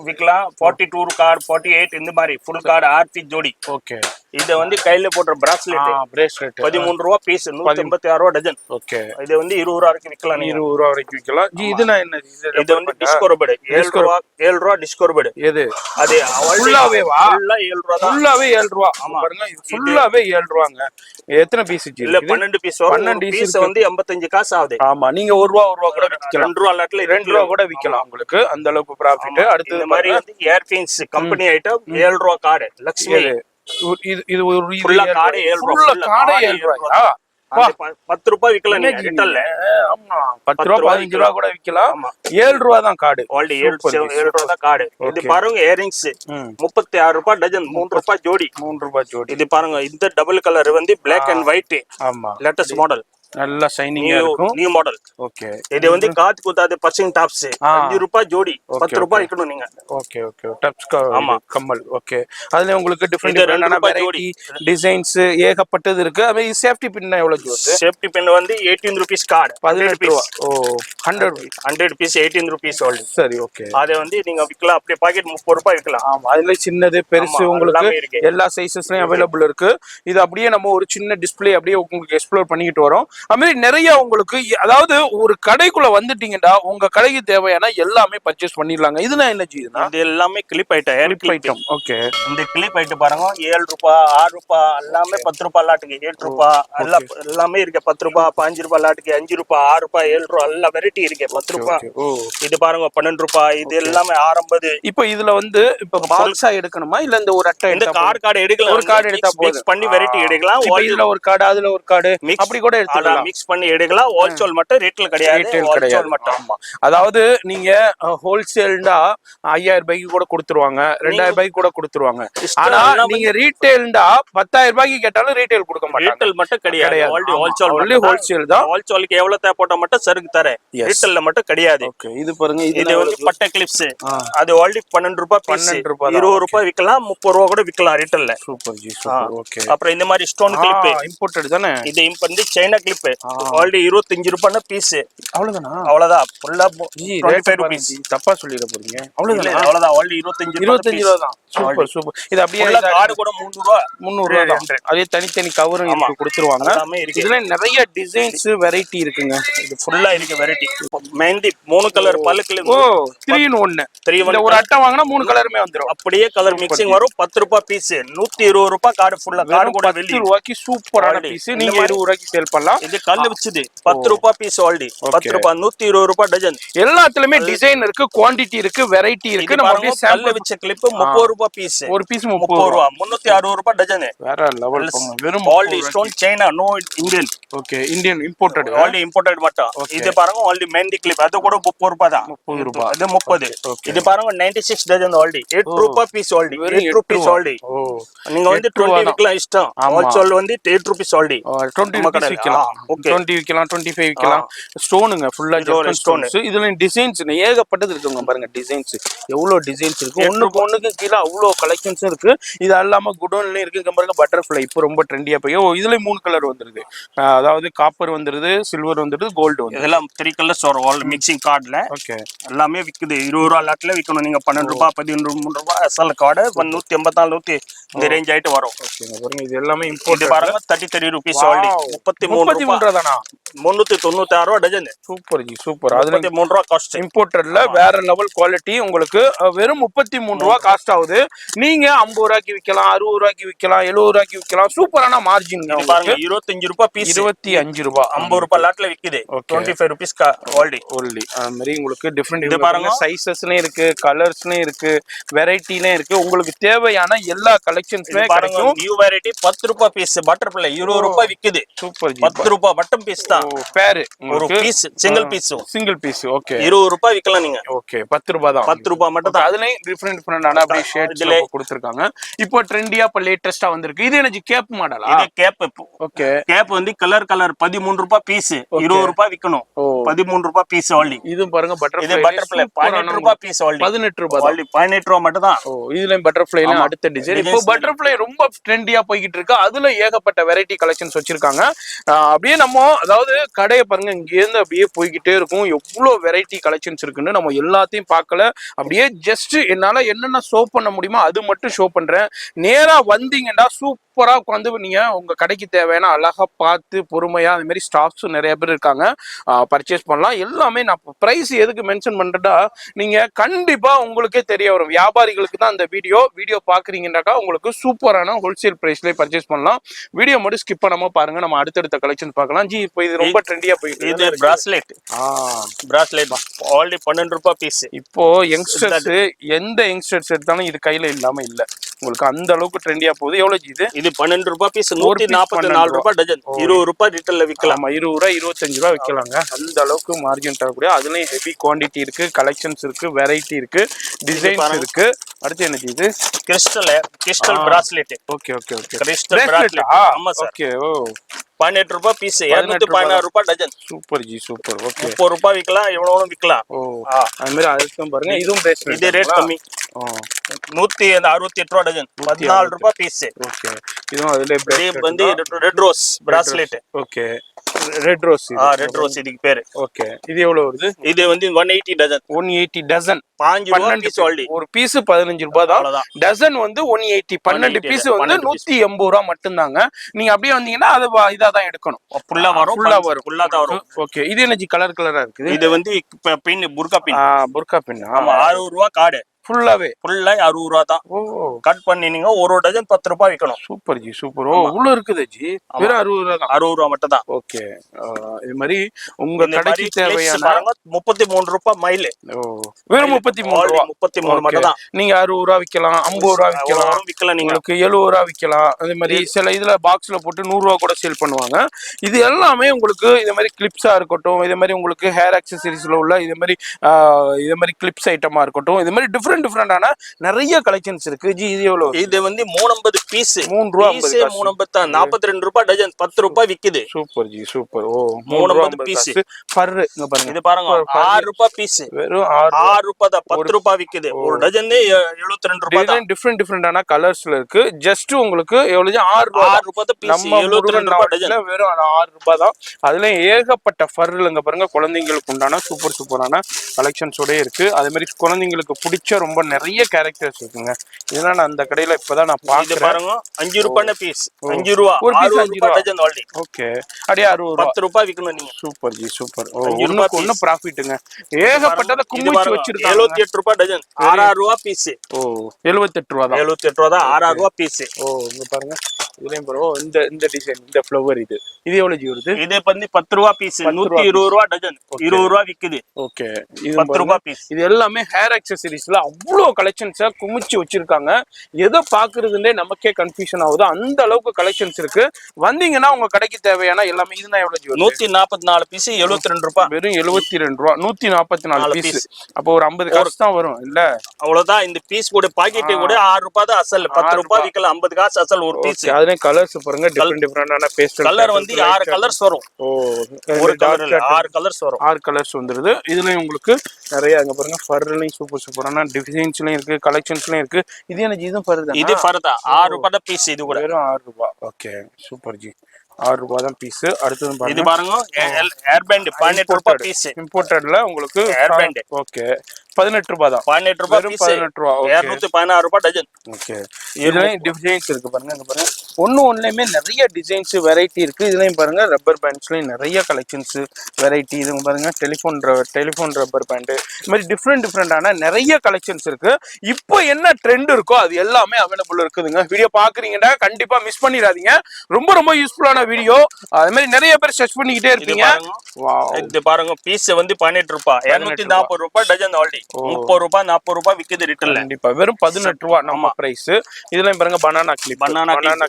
விக்கலாம். 42 கார்டு 48 இந்த மாதிரி ஃபுல் கார்டு 6 பீஸ் ஜோடி. ஓகே. இது வந்து கையில போடுற பிரேஸ்லெட் 13 ரூபாய் பீஸ் 186 ரூபாய் டஜன். ஓகே. இது வந்து 20 ரூபாய் வரைக்கும் விக்கலாம். 20 ரூபாய் வரைக்கும் விக்கலாம். இதுனா என்ன? இது வந்து டிஸ்கோரபட் 7 ரூபாய் டிஸ்கோரபட். எது? அது ஃபுல்லாவே வா? ஃபுல்லா 7 ரூபாய் தான். ஃபுல்லாவே 7 ரூபாய். ஆமா பாருங்க, இது ஃபுல்லாவே 7 ரூபாங்க. எத்தனை பீஸ் இருக்கு? இல்ல 12 பீஸ் வரும். 12 பீஸ் வந்து 85 காசு ஆகுது. ஆமா, நீங்க 1 ரூபாய் கூட விக்கலாம். 2 ரூபாய் லாட்ல 2 ரூபாய் கூட விக்கலாம். உங்களுக்கு அந்த அளவுக்கு ப்ராஃபிட். அடுத்து இந்த மாதிரி வந்து ஏர்பின்ஸ் கம்பெனி ஐட்டம் 7 ரூபாய் கார்டு லக்ஷ்மி. இது ஒரு ஃபுல்லா கார்டு 7 ரூபாய். ஃபுல்லா கார்டு 7 ரூபாயா? 10 ரூபாய் விக்கலாம் நீங்க ரிட்டர்ன்ல. ஆமா, 10 ரூபாய் 15 ரூபாய் கூட விக்கலாம். 7 ரூபாய் தான் கார்டு. ஆல்ரெடி 7 ரூபாய் தான் கார்டு. இது பாருங்க இயரிங்ஸ் 36 ரூபாய் டஜன் 3 ரூபாய் ஜோடி. 3 ரூபாய் ஜோடி. இது பாருங்க இந்த டபுள் கலர் வந்து பிளாக் அண்ட் ஒயிட். ஆமா, லேட்டஸ்ட் மாடல். நல்ல ஷைனிங்கா இருக்கும். New model. ஓகே. இது வந்து காத்து குத்தாத பர்சிங் டாப்ஸ் 5 ரூபாய் ஜோடி. 10 ரூபாய் விக்கணும் நீங்க. Okay okay. டாப்ஸ் கம்மல். ஓகே. அதுல உங்களுக்கு டிஃபரெண்ட் வெரைட்டி டிசைன்ஸ் ஏகப்பட்டது இருக்கு. அது சேஃப்டி பின் எவ்வளவு வருது? சேஃப்டி பின் வந்து 18 rupees கார்டு 18 ரூபாய். ஓ 100 பீஸ் 18 rupees ஆல்ரெடி. சரி, ஓகே. அத வந்து நீங்க விக்கலாம். அப்படியே பாக்கெட் 30 ரூபாய் விக்கலாம். ஆமா, அதுல சின்னது பெருசு உங்களுக்கு எல்லா சைஸஸ்லயும் அவைலபிள் இருக்கு. இது அப்படியே நம்ம ஒரு சின்ன டிஸ்ப்ளே அப்படியே உங்களுக்கு எக்ஸ்ப்ளோர் பண்ணிட்டு வரோம். அது மாதிரி நிறைய உங்களுக்கு, அதாவது ஒரு கடைக்குள்ள வந்துட்டீங்கன்னா உங்க கடைக்கு தேவையான எல்லாமே பர்ச்சேஸ் பண்ணிடலாங்க. இதுனா என்ன செய்யுதுன்னா இது எல்லாமே கிளிப் ஐட்டம். ஓகே. இந்த கிளிப் ஐட்டம் பாருங்க 7 ரூபாய் 6 ரூபாய் எல்லாமே 10 ரூபாய் லாட்டுக்கு 8 ரூபாய் எல்லாமே இருக்கு. 10 ரூபாய் 5 ரூபாய் லாட்டுக்கு 5 ரூபாய் 6 ரூபாய் 7 ரூபாய் எல்லா வெரைட்டி இருக்கு. 10 ரூபாய். இது பாருங்க 12 ரூபாய். இது எல்லாமே 650. இப்போ இதுல வந்து இப்ப பாக்ஸா எடுக்கணுமா இல்ல இந்த ஒரு அட்டை? இந்த கார்டு எடுக்கலாம். ஒரு கார்டு எடுத்தா போதும். பண்ணி வெரைட்டி எடுக்கலாம். இதுல ஒரு கார்டு அதுல ஒரு கார்டு அப்படி கூட எடுத்துக்கலாம். எடுக்கலாம் மிக்ஸ் பண்ணி எடுக்கலாம். ஹோல்சேல் மட்டும் ரீட்டைல் கிடையாது, ஹோல்சேல் மட்டும். ஆமா, அதாவது நீங்க ஹோல்சேல்டா 5000 ரூபாய்க்கு கூட கொடுத்துருவாங்க, 2000 ரூபாய்க்கு கூட கொடுத்துருவாங்க. ஆனா நீங்க ரீட்டைல்டா 10000 ரூபாய்க்கு கேட்டாலும் ரீட்டைல் கொடுக்க மாட்டாங்க. ரீட்டைல் மட்டும் கிடையாது, ஹோல்சேல் தான். ஹோல்சேலுக்கு எவ்வளவு தேவை போட்டா மட்டும் சருக்கு தரேன், ரீட்டைல்ல மட்டும் கிடையாது. ஓகே, இது பாருங்க, இது வந்து பட்டை கிளிப்ஸ். அது ஆல்ரெடி 12 ரூபாய் பீஸ், 20 ரூபாய் விக்கலாம், 30 ரூபாய் கூட விக்கலாம் ரீட்டைல்ல. Super ji, super. ஓகே, அப்புறம் இந்த மாதிரி ஸ்டோன் கிளிப் இம்போர்ட்டட் தானே இது? வந்து சைனா கிளிப் ஆல்ரெடி 25 ரூபாய்னா பீஸ். அவ்வளவுதானா? அவ்வளவுதான், ஃபுல்லா 25 ரூபாய். தப்பா சொல்லிட போறீங்க. அவ்வளவுதான், ஆல்ரெடி 25 ரூபாய் தான். Super super. இது அப்படியே கார்டு கூட 300 ரூபாய் தான். அதே தனித்தனி கவரும் இருக்கு கொடுத்துருவாங்க. இதுல நிறைய டிசைன்ஸ் வெரைட்டி இருக்குங்க. இது ஃபுல்லா இருக்கு வெரைட்டி. மெஹந்தி 3 கலர் பல்லுல. ஓ, 3 in 1. இந்த ஒரு அட்டை வாங்கினா 3 கலருமே வந்துரும். அப்படியே கலர் மிக்சிங் வரும். 10 ரூபாய் பீஸ், 120 ரூபாய் கார்டு ஃபுல்லா. கார்டு கூட 10 ரூபாய்க்கு சூப்பரான பீஸ். நீங்க 20 ரூபாய்க்கு சேல் பண்ணலாம். இது கல்லு வச்சது 10 ரூபாய் பீஸ் ஆல்ரெடி. 10 ரூபாய், 120 ரூபாய் டஜன். எல்லாத்துலயுமே டிசைன் இருக்கு, குவாண்டிட்டி இருக்கு, வெரைட்டி இருக்கு. நம்ம அப்படியே கல்லு வச்ச கிளிப் 30 ரூபாய் பீஸ். ஒரு பீஸ் 30 ரூபாய், 360 ரூபாய் டஜன். வேற லெவல். வெறும் already stone China, no Indian. Okay, Indian imported. Already imported மட்டும். இது பாருங்க ஆல்ரெடி மெஹந்தி கிளிப், அது கூட 30 ரூபாய் தான். 30 ரூபாய், அது 30. இது பாருங்க 96 டஜன் ஆல்ரெடி. 8 ரூபாய் பீஸ் ஆல்ரெடி. 8 rupees already. நீங்க வந்து 20 விக்கலாம் இஷ்டம். ஹோல்சேல் வந்து 8 ரூபீஸ் ஆல்ரெடி. 20 ரூபீஸ் விக்கலாம். ஓகே, 20 விக்கலாம், 25 விக்கலாம். ஸ்டோனுங்க ஃபுல்லா ஸ்டோன். இதுல டிசைன்ஸ் ஏகப்பட்டது இருக்குங்க. பாருங்க டிசைன்ஸ் எவ்வளவு டிசைன்ஸ் இருக்கு. ஒண்ணுக்கு கீழ அவ்வளவு கலெக்ஷன்ஸ் இருக்கு. இது இல்லாம குடோன்லயும் இருக்கு. பாருங்க பட்டர்ஃப்ளை இப்போ ரொம்ப ட்ரெண்டியா போய் இதுல 3 கலர் வந்துருது. அதாவது காப்பர் வந்துருது, சில்வர் வந்துருது, கோல்டு வந்து. இதெல்லாம் 3 கலர்ஸ் வரும் ஆல் மிக்சிங் கார்டுல. ஓகே, எல்லாமே விக்குது. 20 ரூபாய் லாட்ல விக்கணும். நீங்க 12 ரூபாய், 13 ரூபாய் எஸ்எல் கார்டு 184 100 இந்த ரேஞ்ச் ஆயிட்டு வரும். ஓகே, பாருங்க இது எல்லாமே இம்போர்ட். பாருங்க 33 ரூபீஸ் ஆல்ரெடி. 33 ரூபாய் தானா? 396 ரூபாய் டஜன். Super ji, super. அது 33 ரூபாய் காஸ்ட். இம்போர்ட்டட்ல வேற லெவல் குவாலிட்டி. உங்களுக்கு வெறும் 33 ரூபாய் காஸ்ட் ஆகுது. நீங்க 50 ரூபாய்க்கு விக்கலாம், 60 ரூபாய்க்கு விக்கலாம், 70 ரூபாய்க்கு விக்கலாம். சூப்பரான மார்ஜின். பாருங்க 25 ரூபாய் பீஸ், 25 ரூபாய், 50 ரூபாய் லாட்ல விக்குது. 25 ரூபீஸ் ஆல்ரெடி. அது மாதிரி உங்களுக்கு டிஃபரெண்ட் இது பாருங்க சைஸஸ்லயும் இருக்கு, கலர்ஸ்லயும் இருக்கு, வெரைட்டிலயும் இருக்கு. உங்களுக்கு தேவையான எல்லா கலெக்ஷன்ஸுமே கிடைக்கும். நியூ வெரைட்டி 10 ரூபாய் பீஸ் பட்டர்ஃப்ளை 20 ரூபாய் விக்குது. சூப்பர் ஜி, 10 ரூபாய் பட்டம் பீஸ் தான். பேர் ஒரு பீஸ் சிங்கிள் பீஸ். ஓகே, 20 ரூபாய் விக்கலாம் நீங்க. ஓகே, 10 ரூபாய் தான். 10 ரூபாய் மட்டும் தான். அதுலயும் டிஃபரெண்டான அப்படியே ஷேட்ஸ்ல கொடுத்திருக்காங்க. இப்போ ட்ரெண்டியா இப்ப லேட்டஸ்டா வந்திருக்கு. இது எனக்கு கேப் மாடலா? இது கேப். ஓகே, கேப் வந்து கலர் 13 ரூபாய் பீஸ், 20 ரூபாய் விக்கணும். 13 ரூபாய் பீஸ் ஆல்ரெடி. இது பாருங்க பட்டர்ஃப்ளை. இது பட்டர்ஃப்ளை 18 ரூபாய் பீஸ் ஆல்ரெடி. 18 ரூபாய் ஆல்ரெடி. 18 ரூபாய் மட்டும் தான். இதுலயும் பட்டர்ஃப்ளைல அடுத்த டிசைன். இப்போ பட்டர்ஃப்ளை ரொம்ப ட்ரெண்டியா போய்கிட்டு இருக்கு. அதுல ஏகப்பட்ட வெரைட்டி கலெக்ஷன்ஸ் வச்சிருக்காங்க. அப்படியே நம்ம அதாவது கடையை பாருங்க, இங்க இருந்து அப்படியே போய்கிட்டே இருக்கும். எவ்வளவு வெரைட்டி கலெக்ஷன்ஸ் இருக்குன்னு நம்ம எல்லாத்தையும் பார்க்கல. அப்படியே ஜஸ்ட் என்னால என்னென்ன ஷோ பண்ண முடியுமோ அது மட்டும் ஷோ பண்றேன். நேரா வந்தீங்கன்னா சூப்பரா உட்காந்து நீங்க உங்க கடைக்கு தேவையான அழகா பார்த்து பொறுமையா அது மாதிரி ஸ்டாஃப்ஸும் நிறைய பேர் இருக்காங்க, பர்ச்சேஸ் பண்ணலாம். எல்லாமே நான் பிரைஸ் எதுக்கு மென்ஷன் பண்றேன்னா, நீங்க கண்டிப்பா உங்களுக்கே தெரிய வரும். வியாபாரிகளுக்கு தான் அந்த வீடியோ பாக்குறீங்கன்னாக்கா உங்களுக்கு சூப்பரான ஹோல்சேல் பிரைஸ்ல பர்ச்சேஸ் பண்ணலாம். வீடியோ மட்டும் ஸ்கிப் பண்ணாம பாருங்க. நம்ம அடுத்தடுத்த கலெக்ஷன் பார்க்கலாம். ஜி, இப்போ இது ரொம்ப ட்ரெண்டியா போயிட்டு. இது பிராஸ்லெட். பிராஸ்லெட் ஆல்ரெடி 12 ரூபாய் பீஸ். இப்போ யங்ஸ்டர்ஸ் எந்த யங்ஸ்டர்ஸ் எடுத்தாலும் இது கையில இல்லாம இல்ல. உங்களுக்கு அந்த அளவுக்கு ட்ரெண்டியா போகுது. எவ்வளவு இது? இது 12 ரூபாய் பீஸ், 144 ரூபாய் டஜன். 20 ரூபாய் ரிட்டல்ல விக்கலாம். 20 ரூபாய், 25 ரூபாய் விக்கலாங்க. அந்த அளவுக்கு மார்ஜின் தரக்கூடிய. அதுலயும் ஹெவி குவாண்டிட்டி இருக்கு, கலெக்ஷன்ஸ் இருக்கு, வெரைட்டி இருக்கு, டிசைன்ஸ் இருக்கு. அடுத்து என்ன இது? Crystal bracelet. Okay okay okay, crystal bracelet. ஆமா சார். ஓகே. ஓ, 18 ரூபாய் பீஸ், 216 ரூபாய் dozen. Super ji, super. Okay, 30 ரூபாய் விக்கலாம், எவ்வளவு விக்கலாம். ஓ, அது மாதிரி அதுக்கும் பாருங்க. இதுவும் பிரேஸ்லெட். இது ரேட் கம்மி. 168 ரூபாய் டஜன், 14 ரூபாய் பீஸ். ஓகே, இதுவும் அதுல பிரேஸ்லெட் வந்து red rose bracelet. Okay, red rose. Red rose இதுக்கு பேரு. ஓகே, இது எவ்வளவு வருது? இது வந்து 180 டஜன். 180 டஜன். 5 ரூபாய் பீஸ் ஆல்ரெடி. ஒரு பீஸ் 15 ரூபாய் தான். டஜன் வந்து 180. 12 பீஸ் வந்து 180 ரூபாய் மட்டும் தாங்க. நீங்க அப்படியே வந்தீங்கன்னா அது இதா தான் எடுக்கணும். ஃபுல்லா வரும். ஃபுல்லா தான் வரும். ஓகே, இது என்ன கலர் கலரா இருக்குது? இது வந்து பின் புர்கா பின். புர்கா பின். ஆமா, 60 ரூபாய் கார்டு. ஃபுல்லாவே ஃபுல்லா 60 ரூபா தான். ஓ கட் பண்ணி நீங்க ஒரு டஜன் 10 ரூபாய் விற்கணும். Super ji super. ஓ உள்ள இருக்குது ஜி வெறும் 60 ரூபா தான். 60 ரூபா மட்டும் தான். ஓகே இது மாதிரி உங்க கடைக்கு தேவையான 33 ரூபாய் மைல். ஓ வெறும் 33 ரூபா. 33 மட்டும் தான். நீங்க 60 ரூபா விக்கலாம், 50 ரூபா விக்கலாம், நீங்க உங்களுக்கு 70 ரூபா விக்கலாம். அதே மாதிரி சில இதுல பாக்ஸ்ல போட்டு 100 ரூபா கூட சேல் பண்ணுவாங்க. இது எல்லாமே உங்களுக்கு இதே மாதிரி கிளிப்ஸா இருக்கட்டும், இதே மாதிரி உங்களுக்கு ஹேர் ஆக்சசரிஸ்ல உள்ள இதே மாதிரி கிளிப்ஸ் ஐட்டமா இருக்கட்டும், இதே மாதிரி டிஃப்ரெண்டான நிறைய கலெக்ஷன்ஸ் இருக்கு ஜி. இது எவ்வளவு? இது வந்து 350 பீஸ் 3 ரூபா 350 தான். 42 ரூபாய் டஜன், 10 ரூபாய் விக்குது. Super ji super. Oh 350 piece. ஃபர் இங்க பாருங்க, இது பாருங்க 6 ரூபாய் பீஸ், வெறும் 6 ரூபாய் தான். 10 ரூபாய் விக்குது. ஒரு டஜன் 72 ரூபாய் தான். டிஃப்ரெண்டான கலர்ஸ்ல இருக்கு. ஜஸ்ட் உங்களுக்கு எவ்வளவு? 6 ரூபாய் தான் பீஸ். நம்ம 72 ரூபாய் டஜன், வெறும் 6 ரூபாய் தான். அதுல ஏகப்பட்ட ஃபர்லங்க பாருங்க, குழந்தைங்களுக்கு உண்டான சூப்பரான கலெக்ஷன்ஸோட இருக்கு. அதே மாதிரி குழந்தைங்களுக்கு பிடிச்ச ரொம்ப நிறைய கேரக்டர்ஸ் இருக்குங்க. இதெல்லாம் நான் அந்த கடையில இப்பதான் நான் பாக்குறேன். பாருங்க 5 ரூபாய் பீஸ், 5 ரூபாய் ஒரு பீஸ் 5 ரூபாய் டஜன் ஆல்ரெடி. ஓகே அப்படியே 60 ரூபாய், 10 ரூபாய் விக்கணும் நீங்க. Super ji super. ஒண்ணு ப்ராஃபிட்டுங்க. ஏகப்பட்டத குமிச்சு வச்சிருக்காங்க. 78 ரூபாய் டஜன், 6 ரூபாய் பீஸ். ஓ 78 ரூபாய் தான். 78 ரூபாய் தான், 6 ரூபாய் பீஸ். ஓ இங்க பாருங்க, இதுலயும் பாருங்க இந்த டிசைன், இந்த ஃப்ளவர் இது எவ்வளவு ஜி வருது? இது வந்து 10 ரூபாய் பீஸ், 120 ரூபாய் டஜன், 20 ரூபாய் விக்குது. ஓகே இது 10 ரூபாய் பீஸ். இது எல்லாமே ஹேர் ஆக்சசரிஸ்ல அவ்வளோ கலெக்ஷன்ஸா குமிச்சு வச்சிருக்காங்க. எதை பாக்குறதுன்னே நமக்கே கன்ஃபியூஷன் ஆகுது. அந்த அளவுக்கு கலெக்ஷன்ஸ் இருக்கு. வந்தீங்கன்னா உங்க கடைக்கு தேவையான எல்லாமே. இதுதான் எவ்வளவு ஜி? 144 பீஸ் 72 ரூபாய். வெறும் 72 ரூபாய். 144 பீஸ். அப்போ ஒரு 50 காசு தான் வரும் இல்ல? அவ்வளவுதான். இந்த பீஸ் கூட பாக்கெட் கூட 6 ரூபாய் தான் அசல். 10 ரூபாய் விக்கல, 50 காசு அசல் ஒரு பீஸ். அதுல கலர்ஸ் பாருங்க, டிஃபரெண்டான பேஸ்டல் கலர் வந்து 6 கலர்ஸ் வரும். ஓ ஒரு கலர்ல 6 கலர்ஸ் வரும். 6 கலர்ஸ் வந்துருது. இதுலயும் உங்களுக்கு நிறைய அங்க பாருங்க ஃபர்லயும் சூப்பரான டிசைன்ஸ்லயும் இருக்கு, கலெக்ஷன்ஸ்லயும் இருக்கு. இது என்ன இதுவும் ஃபர் தான்? இது ஃபர் தான். 6 ரூபாய் தான் பீஸ். இது கூட வெறும் 6 ரூபாய். Okay super G. 6 ரூபாய் தான் பீஸ். அடுத்து இது பாருங்க ஏர் பேண்ட் 18 ரூபாய் பீஸ். இம்போர்ட்டட்ல உங்களுக்கு ஏர் பேண்ட். ஓகே 18 ரூபாய் தான். 18 ரூபாய் பீஸ். 18 ரூபாய். 216 ரூபாய் டஜன். ஓகே இதுலயும் டிசைன்ஸ் இருக்கு பாருங்க. இங்க பாருங்க ஒண்ணுலயுமே நிறைய டிசைன்ஸ் வெரைட்டி இருக்கு. இதுலயும் பாருங்க ரப்பர் பேண்ட்ஸ்லயும் நிறைய கலெக்ஷன்ஸ் வெரைட்டி. இதுங்க பாருங்க டெலிஃபோன் ரப்பர் பேண்ட். இது மாதிரி டிஃப்ரெண்டான நிறைய கலெக்ஷன்ஸ் இருக்கு. இப்போ என்ன ட்ரெண்ட் இருக்கோ அது எல்லாமே அவைலபிள் இருக்குதுங்க. வீடியோ பாக்குறீங்கன்னா கண்டிப்பா மிஸ் பண்ணிடாதீங்க. ரொம்ப யூஸ்ஃபுல்லான வீடியோ. அது மாதிரி நிறைய பேர் சர்ச் பண்ணிக்கிட்டே இருப்பீங்க. இது பாருங்க பீஸ் வந்து 18 ரூபாய், 240 ரூபாய் டஜன் ஆல்ரெடி. 30 ரூபாய் 40 ரூபாய் விக்குது ரிட்டர்ல. கண்டிப்பா வெறும் 18 ரூபாய் நம்ம பிரைஸ். இதுலயும் பாருங்க பனானா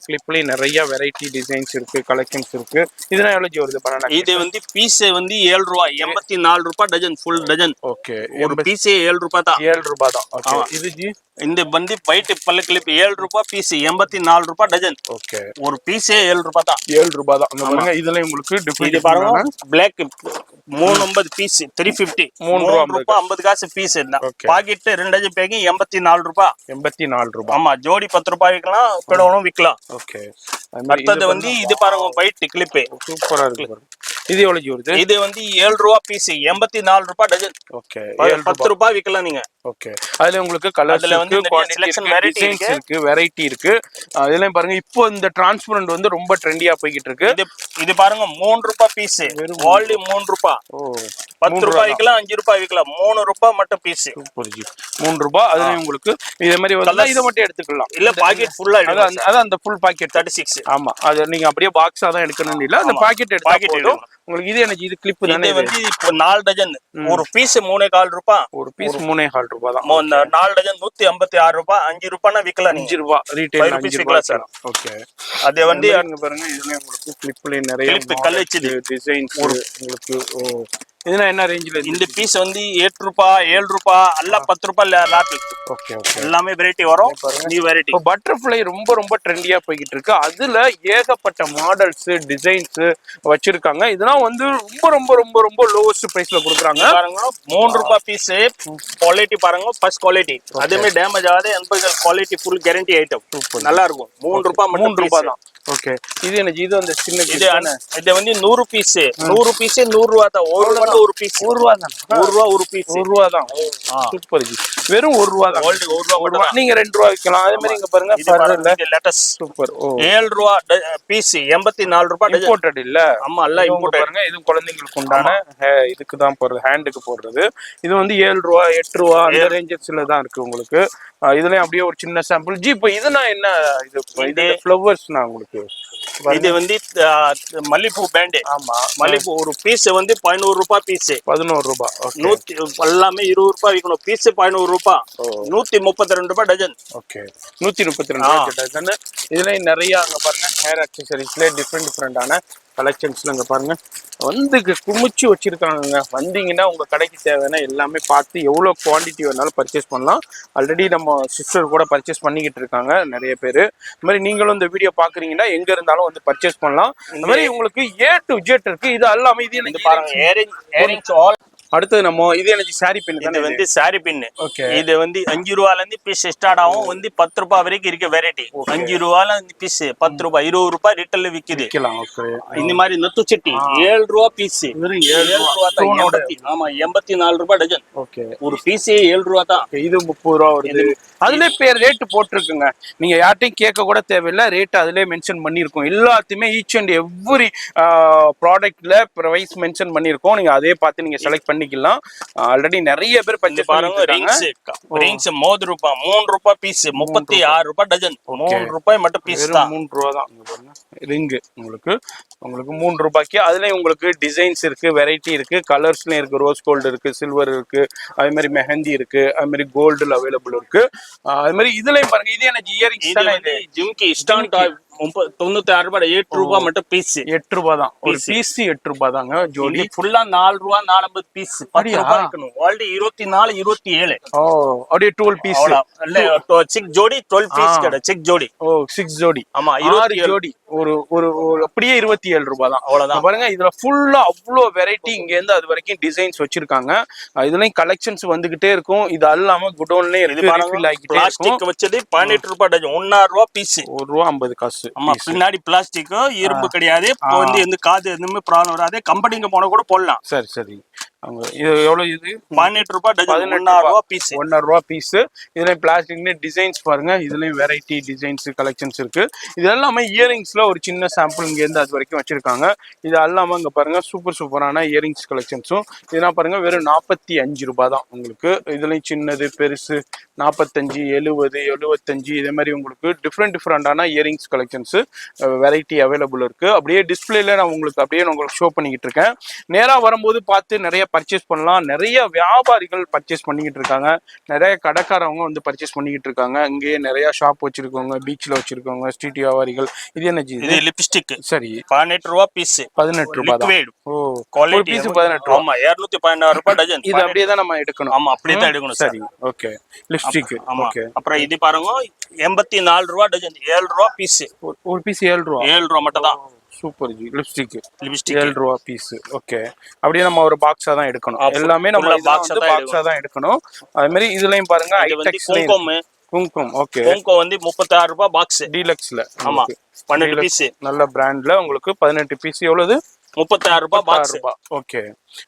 கிளிப்லயும் நிறைய வெரைட்டி டிசைன்ஸ் இருக்கு, கலெக்ஷன்ஸ் இருக்கு. இதெல்லாம் எவ்வளவு ஜி வருது பனானா? இது வந்து பீஸ் வந்து 7 ரூபாய், 84 ரூபாய் டஜன், ஃபுல் டஜன். ஓகே ஒரு பீஸ் 7 ரூபாய் தான். 7 ரூபாய் தான். ஓகே இது ஜி இந்த வந்து ஒயிட் பல்ல கிளிப் 7 ரூபாய் பீஸ், 84 ரூபாய் டஜன். ஓகே ஒரு பீஸே 7 ரூபாய் தான். 7 ரூபாய் தான். பாருங்க இதுல உங்களுக்கு இது பாருங்க Black 350 பீஸ் 350, 3 ரூபாய் 50 காசு பீஸ். பாக்கெட் 2 டஜன் பேக்கிங் 84 ரூபாய். 84 ரூபாய். ஆமா ஜோடி 10 ரூபாய் விக்கலாம், பெடவும் விக்கலாம். ஓகே அடுத்து வந்து இது பாருங்க ஒயிட் கிளிப் சூப்பரா இருக்கு. இது எவ்வளவு ஜி வருது? இது வந்து 7 ரூபாய் பீஸ், 84 ரூபாய் டஜன். ஓகே 10 ரூபாய் விக்கலாம் நீங்க. ஓகே அதுல உங்களுக்கு கலர்ஸ் இருக்கு, குவாண்டிட்டி இருக்கு, வெரைட்டி இருக்கு. அதெல்லாம் பாருங்க இப்போ இந்த டிரான்ஸ்பரண்ட் வந்து ரொம்ப ட்ரெண்டியா போயிட்டு இருக்கு. இது பாருங்க 3 ரூபாய் பீஸ், ஓன்லி 3 ரூபாய். 10 ரூபாய் விக்கலாம், 5 ரூபாய் விக்கலாம், 3 ரூபாய் மட்டும் பீஸ். சூப்பர் ஜி 3 ரூபாய். அதுல உங்களுக்கு இதே மாதிரி வந்து இத மட்டும் எடுத்துக்கலாம். இல்ல பாக்கெட் ஃபுல்லா அத அந்த ஃபுல் பாக்கெட் 36. ஆமா அது நீங்க அப்படியே பாக்ஸா தான் எடுக்கணும் இல்ல, அந்த பாக்கெட் எடுத்தா போதும் உங்களுக்கு. இது எனக்கு இது கிளிப் தானே? இது வந்து இப்போ 4 டஜன், ஒரு பீஸ் 3.25 ரூபாய். ஒரு பீஸ் 3.25 ரூபாய் தான். 4 டஜன் 156 ரூபாய். 5 ரூபாய்னா விக்கலாம். 5 ரூபாய் ரீட்டைல் 5 ரூபாய் சார். ஓகே அதே வந்து இங்க பாருங்க இதுல உங்களுக்கு கிளிப்ல நிறைய கலெக்ஷன் டிசைன்ஸ் உங்களுக்கு. இதுனா என்ன ரேஞ்சில? இந்த பீஸ் வந்து 8 ரூபாய், 7 ரூபாய், எல்லாம் 10 ரூபாய் லாட். ஓகே ஓகே எல்லாமே வெரைட்டி வரும். New variety. இப்போ பட்டர்ஃப்ளை ரொம்ப ட்ரெண்டியா போயிட்டு இருக்கு. அதுல ஏகப்பட்ட மாடல்ஸ் டிசைன்ஸ் வச்சிருக்காங்க. இதெல்லாம் வந்து ரொம்ப லோவஸ்ட் பிரைஸ்ல கொடுக்குறாங்க. பாருங்க 3 ரூபாய் பீஸ். குவாலிட்டி பாருங்க ஃபர்ஸ்ட் குவாலிட்டி. அதுமே டேமேஜ் ஆகாது. என்பது குவாலிட்டி ஃபுல் கேரண்டி ஐட்டம். நல்லா இருக்கும். 3 ரூபாய் மட்டும் 3 ரூபாய் தான். ஓகே இது என்ன இது அந்த சின்ன இது வந்து 100 பீஸ் 100 ரூபாய் தான். ஒரு பீஸ் 1 ரூபாய் தான். 1 ரூபாய் ஒரு பீஸ் 1 ரூபாய் தான். Super G. வெறும் 1 ரூபா தான். ஓல்டு 1 ரூபா ஒரு மட்டும். நீங்க 2 ரூபா விற்கலாம். அதே மாதிரி இங்க பாருங்க இது பாருங்க லேட்டஸ்ட் சூப்பர். ஓ 7 ரூபா பீஸ் 84 ரூபாய் டஜன். இம்போர்ட்டட் இல்ல? ஆமா எல்லாம் இம்போர்ட்டட். பாருங்க இது குழந்தைங்களுக்கு உண்டான இதுக்கு தான் போறது, ஹேண்டுக்கு போடுறது. இது வந்து 7 ரூபா 8 ரூபா அந்த ரேஞ்சஸ்ல தான் இருக்கு உங்களுக்கு. இதுலயும் அப்படியே ஒரு சின்ன சாம்பிள். ஜி இப்போ இதுனா என்ன இது ஃப்ளவர்ஸ்னா உங்களுக்கு? இது வந்து மல்லிப்பூ பேண்ட். ஆமா மல்லிப்பூ ஒரு பீஸ் வந்து 11 ரூபாய் பீஸ். 11 ரூபாய். 100 எல்லாமே 20 ரூபாய் விக்கணும். பீஸ் 11 ரூபாய். 132 ரூபாய் டஜன். ஓகே 132 ரூபாய் டஜன். இதுலயும் நிறைய அங்க பாருங்க ஹேர் அக்சசரிஸ்ல டிஃப்ரெண்டான கலெக்ஷன்ஸ்ல அங்க பாருங்க வந்து குமிச்சு வச்சிருக்காங்க. வந்தீங்கன்னா உங்க கடைக்கு தேவையான எல்லாமே பார்த்து எவ்வளவு குவான்டிட்டி வேணாலும் பர்ச்சேஸ் பண்ணலாம். ஆல்ரெடி நம்ம சிஸ்டர் கூட பர்ச்சேஸ் பண்ணிக்கிட்டு இருக்காங்க நிறைய பேர். இந்த மாதிரி நீங்களும் இந்த வீடியோ பாக்குறீங்கன்னா எங்க இருந்தாலும் வந்து பர்ச்சேஸ் பண்ணலாம். இந்த மாதிரி உங்களுக்கு A to Z இருக்கு. இது எல்லாமே இது பாருங்க ஏரிங்ஸ் ஆல். அடுத்தது நம்ம இது எனக்கு சாரி பின். இது வந்து சாரி பின். ஓகே இது வந்து 5 ரூபாயில இருந்து பீஸ் ஸ்டார்ட் ஆகும். வந்து 10 ரூபாய் வரைக்கும் இருக்க வெரைட்டி. 5 ரூபாயில இருந்து பீஸ் 10 ரூபாய் 20 ரூபாய் ரிட்டெயில் விக்குது. இந்த மாதிரி நத்து சட்டி 7 ரூபாய் பீஸ். 7 ரூபாய் தான். ஆமா 84 ரூபாய் டஜன். ஓகே ஒரு பீஸ் 7 ரூபாய் தான். இது 30 ரூபாய் வருது. அதுலயே பேர் ரேட் போட்டிருக்குங்க. நீங்க யார்ட்டையும் கேட்க கூட தேவையில்லை. ரேட் அதுலயே மென்ஷன் பண்ணிருக்கோம். எல்லாத்தையுமே ஈச் அண்ட் எவ்ரி ப்ராடக்ட்ல பிரைஸ் மென்ஷன் பண்ணிருக்கோம். நீங்க அதே பார்த்து நீங்க செலக்ட் பண்ணிக்கலாம். ஆல்ரெடி நிறைய பேர் பர்ச்சேஸ் பாருங்க. ரிங்ஸ் மோது ரூபாய் 3 ரூபாய் பீஸ் 36 ரூபாய் டஜன். 3 ரூபாய் மட்டும் பீஸ் தான். 3 ரூபாய் தான் ரிங் உங்களுக்கு 3 ரூபாய்க்கு. அதுலயும் உங்களுக்கு டிசைன்ஸ் இருக்கு, வெரைட்டி இருக்கு, கலர்ஸ்லயும் இருக்கு. ரோஸ் கோல்டு இருக்கு, சில்வர் இருக்கு, அதே மாதிரி மெஹந்தி இருக்கு, அதே மாதிரி கோல்டுல அவைலபிள் இருக்கு. அதே மாதிரி இதுலயும் பாருங்க இது எனக்கு இயரிங்ஸ் தானே. இது ஜிம்கி ஸ்டாண்ட் 96 ரூபாய் 8 ரூபாய் மட்டும் பீஸ். 8 ரூபாய் தான் ஒரு பீஸ். 8 ரூபாய் தாங்க ஜோடி. ஃபுல்லா 4 ரூபாய் 450 பீஸ். 10 ரூபாய் இருக்கணும். ஆல்ரெடி 24 27. ஓ அப்படியே 12 பீஸ். இல்ல 6 ஜோடி 12 பீஸ் கடை 6 ஜோடி. ஓ 6 ஜோடி. ஆமா 6 ஜோடி ஒரு ஒரு அப்படியே 27 ரூபாய் தான். அவ்வளவுதான். பாருங்க இதுல ஃபுல்லா அவ்வளோ வெரைட்டி இங்க இருந்து அது வரைக்கும் டிசைன்ஸ் வச்சிருக்காங்க. இதுலயும் கலெக்ஷன்ஸ் வந்துகிட்டே இருக்கும். இது அல்லாம குடோன்லயே இருக்கு. பிளாஸ்டிக் வச்சது 18 ரூபாய் டஜன். 1 ரூபாய் பீஸ். 1 ரூபாய் 50 காசு. ஆமா பின்னாடி பிளாஸ்டிக் இரும்பு கிடையாது. இப்போ வந்து எந்த காது எதுவுமே ப்ராப்ளம் வராது. கம்பெனிக்கு போன கூட போடலாம். சரி சரி. இது எவ்வளவு? இது 18 ரூபாய் டஜன். 1 ரூபாய் பீஸ். 1 ரூபாய் பீஸ். இதுல பிளாஸ்டிக்ல டிசைன்ஸ் பாருங்க. இதுலயும் வெரைட்டி டிசைன்ஸ் கலெக்ஷன்ஸ் இருக்கு. இது எல்லாமே இயரிங்ஸ்ல ஒரு சின்ன சாம்பிள் இங்க இருந்து அது வரைக்கும் வச்சிருக்காங்க. இது எல்லாமே இங்க பாருங்க சூப்பரான இயரிங்ஸ் கலெக்ஷன்ஸும். இதெல்லாம் பாருங்க வெறும் 45 ரூபாய் தான் உங்களுக்கு. இதுலயும் சின்னது பெருசு 45 70 75 இதே மாதிரி உங்களுக்கு டிஃப்ரெண்டான இயரிங்ஸ் கலெக்ஷன்ஸ் வெரைட்டி அவைலபிள் இருக்கு. அப்படியே டிஸ்பிளேல நான் உங்களுக்கு ஷோ பண்ணிக்கிட்டு இருக்கேன். நேரா வரும்போது பார்த்து நிறைய பர்ச்சேஸ் பண்ணலாம். நிறைய வியாபாரிகள் பர்ச்சேஸ் பண்ணிக்கிட்டு இருக்காங்க. நிறைய கடைக்காரவங்க வந்து பர்ச்சேஸ் பண்ணிக்கிட்டு இருக்காங்க. இங்கேயே நிறைய ஷாப் வச்சிருக்கவங்க, பீச்ல வச்சிருக்கவங்க, ஸ்ட்ரீட் வியாபாரிகள். இது என்ன இது லிப்ஸ்டிக். சரி 18 ரூபாய் பீஸ். 18 ரூபாய் தான். ஓ குவாலிட்டி பீஸ் 18 ரூபாய். ஆமா 216 ரூபாய் டஜன். இது அப்படியே தான் நம்ம எடுக்கணும். ஆமா அப்படியே தான் எடுக்கணும். சரி ஓகே. Lipstick okay. அப்புறம் இது பாருங்க 84 ரூபாய் டஜன். 7 ரூபாய் பீஸ். ஒரு பீஸ் 7 ரூபாய். 7 ரூபாய் மட்டும் தான். Super G. லிப்ஸ்டிக் 7 ரூபாய் பீஸ். ஓகே. அப்படியே நம்ம ஒரு பாக்ஸா தான் எடுக்கணும். எல்லாமே நம்ம பாக்ஸா தான் எடுக்கணும். அதே மாதிரி இதுலயும் பாருங்க ஐடெக்ஸ்ல குங்குமம். ஓகே. குங்குமம் வந்து 36 ரூபாய் பாக்ஸ் டீலக்ஸ்ல. ஆமா 12 பீஸ். நல்ல பிராண்ட்ல உங்களுக்கு 18 பீஸ் எவ்வளவு? 36 ரூபாய் பாக்ஸ். ஓகே.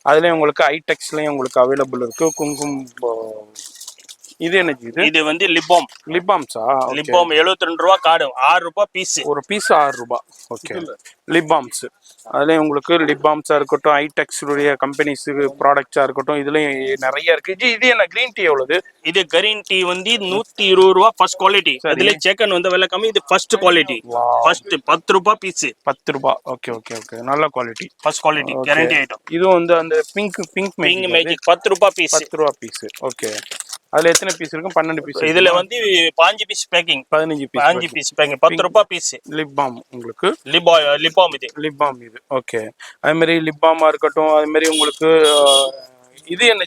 அதுலயும் உங்களுக்கு ஐடெக்ஸ்லயும் உங்களுக்கு அவைலபிள் இருக்கு குங்குமம். இது என்ன இது? இது வந்து லிப்பாம். லிப்பாம்ஸா? லிப்பாம் 72 ரூபாய் கார்டு 6 ரூபாய் பீஸ். ஒரு பீஸ் 6 ரூபாய். ஓகே. லிப்பாம்ஸ் அதுலயும் உங்களுக்கு லிப்பாம்ஸா இருக்கட்டும், ஐடெக்ஸுடைய கம்பெனிஸ் ப்ராடக்ட்ஸா இருக்கட்டும், இதுலயும் நிறைய இருக்கு. இது என்ன கிரீன் டீ எவ்வளவு? இது கிரீன் டீ வந்து 120 ரூபாய் ஃபர்ஸ்ட் குவாலிட்டி. அதுல செகண்ட் வந்து விலை கம்மி. இது ஃபர்ஸ்ட் குவாலிட்டி. ஃபர்ஸ்ட் 10 ரூபாய் பீஸ். 10 ரூபாய். Okay okay okay. நல்ல quality. First quality guarantee item. இது வந்து அந்த பிங்க் மேஜிக் 10 ரூபாய் பீஸ். 10 ரூபாய் பீஸ். ஓகே. அதுல எத்தனை பீஸ் இருக்கும்? 12 பீஸ். இதுல வந்து 5 பீஸ் பேக்கிங். 15 பீஸ் பேக்கிங் 10 ரூபாய் பீஸ். லிப் பாம் உங்களுக்கு லிப் பாம் இது. ஓகே. அதே மாதிரி லிப் பாமா இருக்கட்டும். அதே மாதிரி உங்களுக்கு இது என்ன?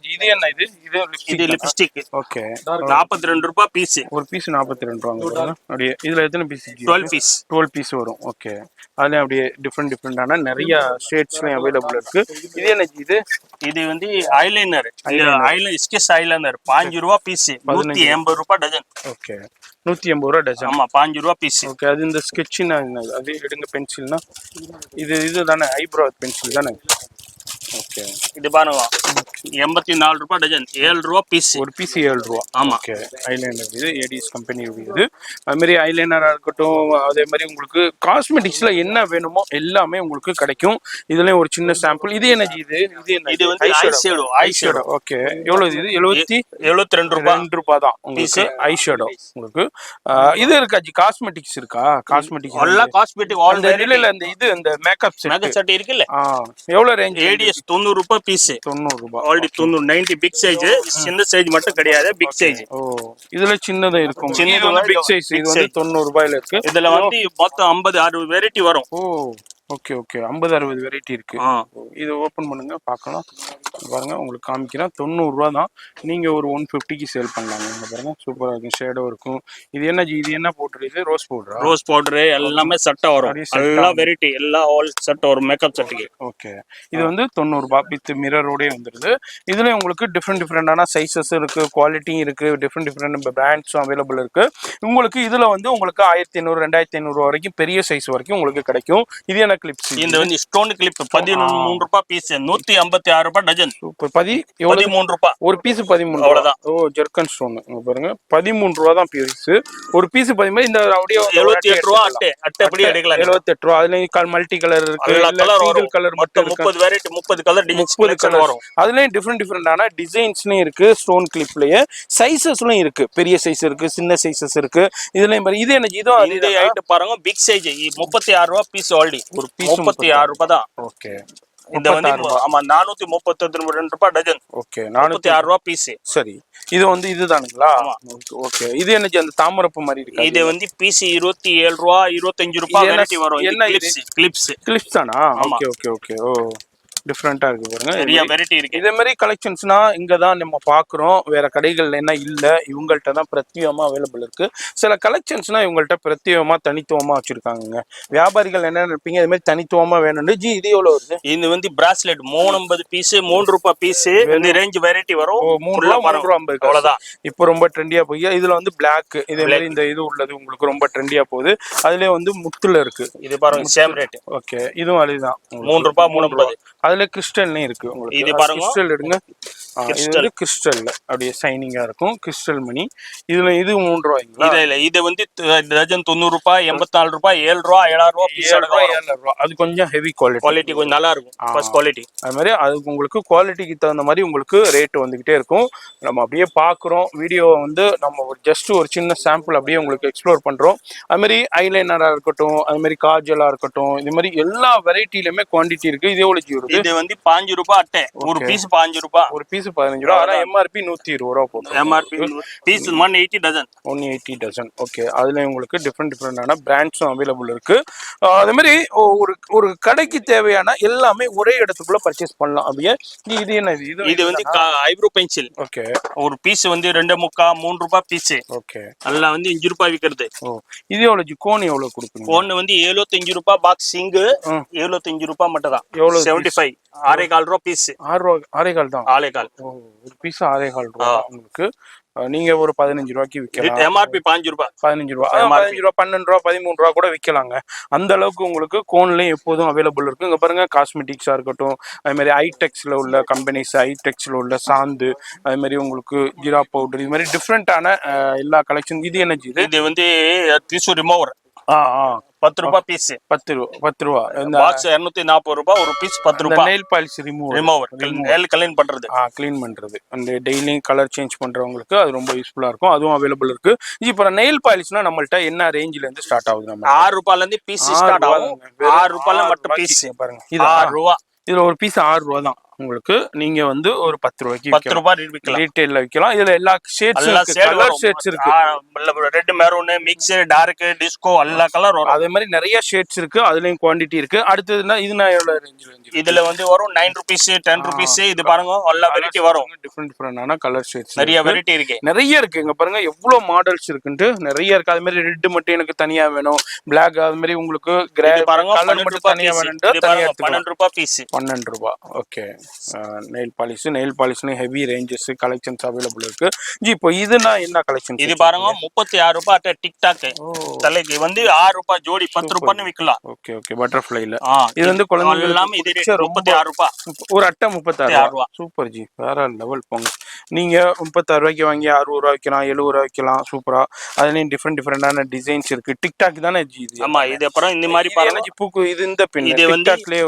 இது லிப்ஸ்டிக். ஓகே. 42 ரூபாய் பீஸ். ஒரு பீஸ் 42 ரூபாய். அப்படியே இதுல எத்தனை பீஸ்? 12 பீஸ் வரும். ஓகே. அதுலயும் அப்படியே டிஃப்ரெண்டான நிறைய ஷேட்ஸ்லயும் அவைலபிள் இருக்கு. இது என்ன? இது வந்து ஐலைனர். ஸ்கெச் ஐலைனர் 5 ரூபாய் பீஸ். 180 ரூபாய் டஜன். ஓகே. 180 ரூபாய் டஜன். ஆமா 5 ரூபாய் பீஸ். ஓகே. அது இந்த ஸ்கெட்ச்னா அது எடுங்க. பென்சில்னா இது தானே ஐப்ரோ பென்சில் தானே? ஓகே. இது பாருங்க 84 ரூபாய் டஜன், 7 ரூபா பீஸ். ஒரு பீஸ் 7 ரூபா. ஆமா. ஓகே. ஐலைனர் இது ஏடிஎஸ் கம்பெனி இது. அது மாதிரி ஐலைனரா இருக்கட்டும், அதே மாதிரி உங்களுக்கு காஸ்மெட்டிக்ஸ்ல என்ன வேணுமோ எல்லாமே உங்களுக்கு கிடைக்கும். இதுலயும் ஒரு சின்ன சாம்பிள். இது என்ன இது? இது வந்து ஐ ஷேடோ. ஓகே. எவ்வளவு இது? 72 ரூபாய். 2 ரூபாய் தான் உங்களுக்கு ஐ ஷேடோ உங்களுக்கு. இது இருக்கா ஜி? காஸ்மெட்டிக்ஸ் இருக்கா? காஸ்மெட்டிக்ஸ் எல்லா காஸ்மெட்டிக் ஆல் இல்ல இந்த இது இந்த மேக்கப் செட் இருக்குல்ல. எவ்வளவு ரேஞ்ச்? ஏடிஎஸ் 90 ரூபாய் பீஸ். 90 ரூபாய். Already 90 90 big size. சின்ன சைஸ் மட்டும் கிடையாது, பிக் சைஸ். ஓ, இதுல சின்னதா இருக்கும். இது வந்து பிக் சைஸ். இது வந்து 90 ரூபாயில இருக்கு. இதுல வந்து மொத்தம் 50 60 வெரைட்டி வரும். ஓ, ஓகே ஓகே. 50 60 வெரைட்டி இருக்கு. இது ஓபன் பண்ணுங்க பார்க்கலாம். பாருங்க உங்களுக்கு காமிக்கிறேன். 90 ரூபா தான். நீங்க ஒரு 150க்கு சேல் பண்ணலாங்க. இங்க பாருங்க சூப்பரா இருக்கும். ஷேடோ இருக்கும். இது என்ன ஜி? இது என்ன பவுடர்? இது ரோஸ் பவுடரா? ரோஸ் பவுடர் எல்லாமே செட்டா வரும். எல்லா வெரைட்டி எல்லா ஆல் செட் வரும் மேக்கப் செட்டுக்கு. ஓகே. இது வந்து 90 ரூபாய் வித் மிரரோடே வந்துருது. இதுல உங்களுக்கு டிஃப்ரெண்டான சைஸஸ் இருக்கு, குவாலிட்டியும் இருக்கு, டிஃப்ரெண்ட் பிராண்ட்ஸும் அவைலபிள் இருக்கு. உங்களுக்கு இதுல வந்து உங்களுக்கு 1500 2500 வரைக்கும் பெரிய சைஸ் வரைக்கும் உங்களுக்கு கிடைக்கும். இது என்ன கிளிப்ஸ்? இந்த வந்து ஸ்டோன் கிளிப் 13 ரூபாய் பீஸ், 156 ரூபாய் டஜன். சூப்பர். 13 ரூபாய் ஒரு பீஸ். 13 அவ்வளவுதான். ஓ, ஜெர்கன் ஸ்டோன் பாருங்க. 13 ரூபா தான் பீஸ். ஒரு பீஸ் 13. இந்த அப்படியே 78 ரூபாய் அட்டை அப்படி எடுக்கலாம். 78 ரூபா. அதுலயும் மல்டி கலர் இருக்கு, சிங்கிள் கலர் மட்டும் 30 வெரைட்டி 30 கலர் டிசைன்ஸ் 30 கலர் வரும். அதுலயும் டிஃப்ரெண்டான டிசைன்ஸ்லயும் இருக்கு. ஸ்டோன் கிளிப்லயே சைஸஸ்லயும் இருக்கு. பெரிய சைஸ் இருக்கு, சின்ன சைஸஸ் இருக்கு. இதுலயும் பாருங்க. இது என்ன? இதோ இந்த ஐட்டம் பாருங்க பிக் சைஸ் 36 ரூபாய் பீஸ். ஆல்ரெடி ஒரு பீஸ் 36 ரூபாய் தான். ஓகே. இந்த வந்து ஆமா 432 ரூபாய் டஜன். ஓகே. 436 ரூபாய் பீஸ். சரி. இது வந்து இதுதானுங்களா? ஓகே. இது என்ன அந்த தாமரப்பு மாதிரி இருக்கு? இது வந்து பீஸ் 27 ரூபாய் 25 ரூபாய் வெரைட்டி வரும். என்ன கிளிப்ஸ் தானா? Okay okay okay. ஓ, டிஃப்ரெண்டா இருக்கு பாருங்க. நிறைய வெரைட்டி இருக்கு. இதே மாதிரி கலெக்ஷன்ஸ்னா இங்க தான் நம்ம பாக்குறோம். வேற கடைகள்ல என்ன இல்ல, இவங்கள்ட்ட தான் பிரத்யேகமா அவைலபிள் இருக்கு. சில கலெக்ஷன்ஸ்னா இவங்கள்ட்ட பிரத்யேகமா தனித்துவமா வச்சிருக்காங்க. வியாபாரிகள் என்ன நினைப்பீங்க, இது மாதிரி தனித்துவமா வேணும்னு. ஜி, இது எவ்வளவு வருது? இது வந்து பிராஸ்லெட் 350 பீஸ், 3 ரூபாய் பீஸ். இந்த ரேஞ்ச் வெரைட்டி வரும். 3 ரூபாய் 50. அவ்வளவுதான். இப்போ ரொம்ப ட்ரெண்டியா போய் இதுல வந்து பிளாக் இதே மாதிரி இந்த இது உள்ளது உங்களுக்கு ரொம்ப ட்ரெண்டியா போகுது. அதுலயே வந்து முத்துல இருக்கு. இது பாருங்க சேம் ரேட். ஓகே. இதுவும் அதுதான் 3 ரூபாய் 350. அதுல கிறிஸ்டல்லையும் இருக்கு உங்களுக்கு. இது பாருங்க கிறிஸ்டல் எடுங்க. இது கிறிஸ்டல்ல அப்படியே ஷைனிங்கா இருக்கும். கிறிஸ்டல் மணி. இதுல இது 3 ரூபாய்ங்களா? இல்ல இது வந்து டஜன் 90 ரூபாய் 84 ரூபாய் 7 ரூபாய் 7 ரூபாய் பீஸ். 7 ரூபாய். அது கொஞ்சம் ஹெவி குவாலிட்டி கொஞ்சம் நல்லா இருக்கும். First quality. அது மாதிரி அதுக்கு உங்களுக்கு குவாலிட்டிக்கு தகுந்த மாதிரி உங்களுக்கு ரேட் வந்துகிட்டே இருக்கும். நம்ம அப்படியே பாக்குறோம். வீடியோ வந்து நம்ம ஜஸ்ட் ஒரு சின்ன சாம்பிள் அப்படியே உங்களுக்கு எக்ஸ்ப்ளோர் பண்றோம். அது மாதிரி ஐலைனரா இருக்கட்டும், அது மாதிரி காஜலா இருக்கட்டும், இது மாதிரி எல்லா வெரைட்டிலுமே குவான்டிட்டி இருக்கு. இது எவ்வளவு ஜி வருது? இது வந்து 5 ரூபாய் அட்டை. ஒரு பீஸ் 5 ரூபாய். ஒரு பீஸ் 15 ரூபாய். ஆனா எம்ஆர்பி 120 ரூபாய் போட்டு. MRP piece 180 dozen. 180 dozen. Okay. அதுல உங்களுக்கு டிஃப்ரெண்டான பிராண்ட்ஸும் அவைலபிள் இருக்கு. அதே மாதிரி ஒரு கடைக்கு தேவையான எல்லாமே ஒரே இடத்துக்குள்ள பர்ச்சேஸ் பண்ணலாம். அப்படியே இது என்ன? இது வந்து ஐப்ரோ பென்சில். ஓகே. ஒரு பீஸ் வந்து 2.25 3 ரூபாய் பீஸ். ஓகே. நல்லா வந்து 5 ரூபாய் விக்கிறது. ஓ, இது எவ்வளவு? கோன் எவ்வளவு கொடுப்பீங்க? கோன் வந்து 75 ரூபாய் பாக்ஸிங். 75 ரூபாய் மட்டும் தான். எவ்வளவு? 75 6.25 ரூபாய் பீஸ். 6.25 தான். 6.25. ஒரு பீஸ் 6.25 ரூபாய் உங்களுக்கு. நீங்க ஒரு 15 ரூபாய்க்கு விற்கலாம். எம்ஆர்பி 5 ரூபாய். 15 ரூபாய் 15 ரூபாய் 12 ரூபாய் 13 ரூபாய் கூட விற்கலாங்க. அந்த அளவுக்கு உங்களுக்கு கோன்லயும் எப்போதும் அவைலபிள் இருக்கு. இங்க பாருங்க காஸ்மெட்டிக்ஸா இருக்கட்டும், அதே மாதிரி ஐடெக்ஸ்ல உள்ள கம்பெனிஸ், ஐடெக்ஸ்ல உள்ள சாந்து, அதே மாதிரி உங்களுக்கு ஜீரா பவுடர், இது மாதிரி டிஃப்ரெண்டான எல்லா கலெக்ஷன். இது என்ன? இது வந்து டிஷ்யூ ரிமூவர். 10 ரூபாய் பீஸ். 10 ரூபா. இந்த பாக்ஸ் 240 ரூபாய். ஒரு பீஸ் 10 ரூபாய். Nail polish remover nail clean பண்றது. க்ளீன் பண்றது. அந்த டெய்லி கலர் சேஞ்ச் பண்றவங்களுக்கு அது ரொம்ப யூஸ்ஃபுல்லா இருக்கும். அதுவும் அவைலபிள் இருக்கு. இப்போ நெயில் பாலிஷ்னா நம்மள்ட்ட என்ன ரேஞ்சில இருந்து ஸ்டார்ட் ஆகுது? நம்ம 6 ரூபாயில இருந்து பீஸ் ஸ்டார்ட் ஆகும். 6 ரூபாயில மட்டும் பீஸ். பாருங்க. இது 6 ரூபாய். இதுல ஒரு பீஸ் 6 ரூபா தான் உங்களுக்கு. நீங்க வந்து ஒரு 10 ரூபாய்க்கு 10 ரூபாய் விற்கலாம். ரீட்டைல்ல விற்கலாம். இதுல எல்லா ஷேட்ஸ் இருக்கு, கலர் ஷேட்ஸ் இருக்கு. Red maroon mix dark disco எல்லா கலர் வரும். அதே மாதிரி நிறைய ஷேட்ஸ் இருக்கு. அதுலயும் குவாண்டிட்டி இருக்கு. அடுத்ததுனா இதுனா எவ்வளவு ரேஞ்சில? இதுல வந்து வரும் 9 ரூபீஸ் 10 ரூபீஸ். இது பாருங்க எல்லா வெரைட்டி வரும். டிஃப்ரெண்டான கலர் ஷேட்ஸ் நிறைய வெரைட்டி இருக்கு. நிறைய இருக்கு. இங்க பாருங்க எவ்வளவு மாடல்ஸ் இருக்குன்னு நிறைய இருக்கு. அதே மாதிரி ரெட் மட்டும் எனக்கு தனியா வேணும், பிளாக் அது மாதிரி உங்களுக்கு கிரே கலர் மட்டும் தனியா வேணும். 12 ரூபாய் பீஸ். 12 ரூபாய். ஓகே. நெயில் பாலிஷ்னு ஹெவி ரேஞ்சஸ் கலெக்ஷன்ஸ் அவைலபிள் இருக்கு ஜி. இப்போ இதுனா என்ன கலெக்ஷன்? இது பாருங்க 36 ரூபாய் அட்டை டிக்டாக் தலைக்கு வந்து 6 ரூபாய் ஜோடி 10 ரூபாய்னு விக்கலாம். Okay okay. பட்டர்ஃப்ளைல ஆ, இது வந்து குழந்தைகளுக்கு எல்லாமே இது பிடிச்ச ரொம்ப 36 ரூபாய். ஒரு அட்டை 36 ரூபாய். சூப்பர் ஜி, வேற லெவல் போங்க. நீங்க 36 ரூபாய்க்கு வாங்கி 60 ரூபாய் வைக்கலாம், 70 ரூபாய் வைக்கலாம். சூப்பரா அதுலயும் டிஃப்ரெண்டான டிசைன்ஸ் இருக்கு. டிக்டாக் தானே ஜி இது? ஆமா, இது அப்புறம் இந்த மாதிரி பாருங்க பூக்கு இது இந்த பின் இது வந்து டிக்டாக்லயே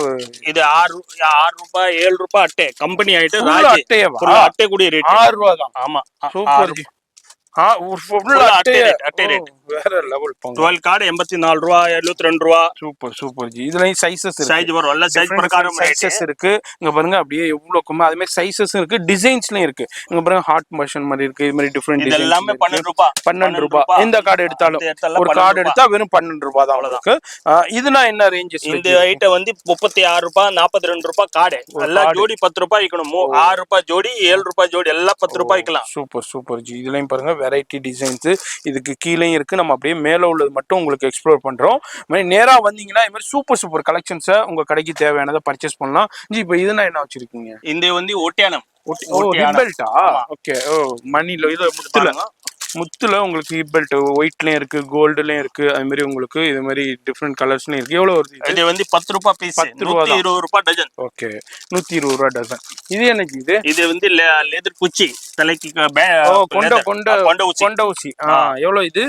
இது 6 ரூபாய் 7 ரூபாய் அட்டை கம்பெனி ஆயிட்டு full ராஜ் அட்டையவா? full அட்டை கூடிய ரேட் 6 ரூபாய் தான். ஆமா, சூப்பர் ஜி. ஒரு full அட்டை rate, அட்டை ஓ, rate. வேற லெவல் போங்க. 12 கார்டு 84 ரூபாய் 72 ரூபாய் சூப்பர் சூப்பர் ஜி. இதுலயும் சைஸஸ் இருக்கு. சைஸ் வரும். எல்லா சைஸ் பிரகாரம் சைஸஸ் இருக்கு. இங்க பாருங்க அப்படியே எவ்வளவுக்குமே அதே மாதிரி சைஸஸ் இருக்கு, டிசைன்ஸ்லயும் இருக்கு. இங்க பாருங்க ஹார்ட் மோஷன் மாதிரி இருக்கு. இது மாதிரி டிஃபரெண்ட் இது டிசைன்ஸ் எல்லாமே 12 ரூபாய் 12 ரூபாய். எந்த கார்டு எடுத்தாலும் ஒரு கார்டு எடுத்தா வெறும் 12 ரூபாய் தான் இருக்கு. இதுனா என்ன ரேஞ்சஸ்? இந்த ஐட்டம் வந்து 36 ரூபாய் 42 ரூபாய் கார்டு எல்லாம் ஜோடி 10 ரூபாய் விக்கணும். 6 ரூபாய் ஜோடி 7 ரூபாய் ஜோடி எல்லாம் 10 ரூபாய் விக்கலாம். Super super G. இதுலயும் பாருங்க வெரைட்டி டிசைன்ஸ் இதுக்கு கீழேயும் இருக்கு. நம்ம அப்படியே மேல உள்ளது மட்டும் உங்களுக்கு எக்ஸ்ப்ளோர் பண்றோம். நேரா வந்தீங்கன்னா இது மாதிரி சூப்பர் கலெக்ஷன்ஸை உங்க கடைக்கு தேவையானதை பர்ச்சேஸ் பண்ணலாம் ஜி. இப்போ இதுனா என்ன வச்சிருக்கீங்க? இந்த வந்து ஒட்டியானம் பெல்ட்டா? ஓகே. ஓ, மணில இது முத்துல உங்களுக்கு ஹிப் பெல்ட் ஒயிட்லயும் இருக்கு, கோல்டுலயும் இருக்கு. அது மாதிரி உங்களுக்கு இது மாதிரி டிஃப்ரெண்ட் கலர்ஸ்லயும் இருக்கு. எவ்வளவு வருது? இது வந்து 10 ரூபாய் பீஸ், 120 ரூபாய் டஜன். ஓகே, 120 ரூபாய் டஜன். இது என்னது? இது வந்து லெதர் குச்சி தலைக்கு கொண்ட ஊசி. எவ்வளவு இது?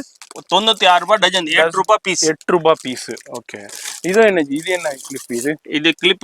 96 ரூபாய் டஜன், 8 ரூபாய் பீஸ். 8 ரூபாய் பீஸ். ஓகே. இது என்னது? இது என்ன கிளிப்? இது கிளிப்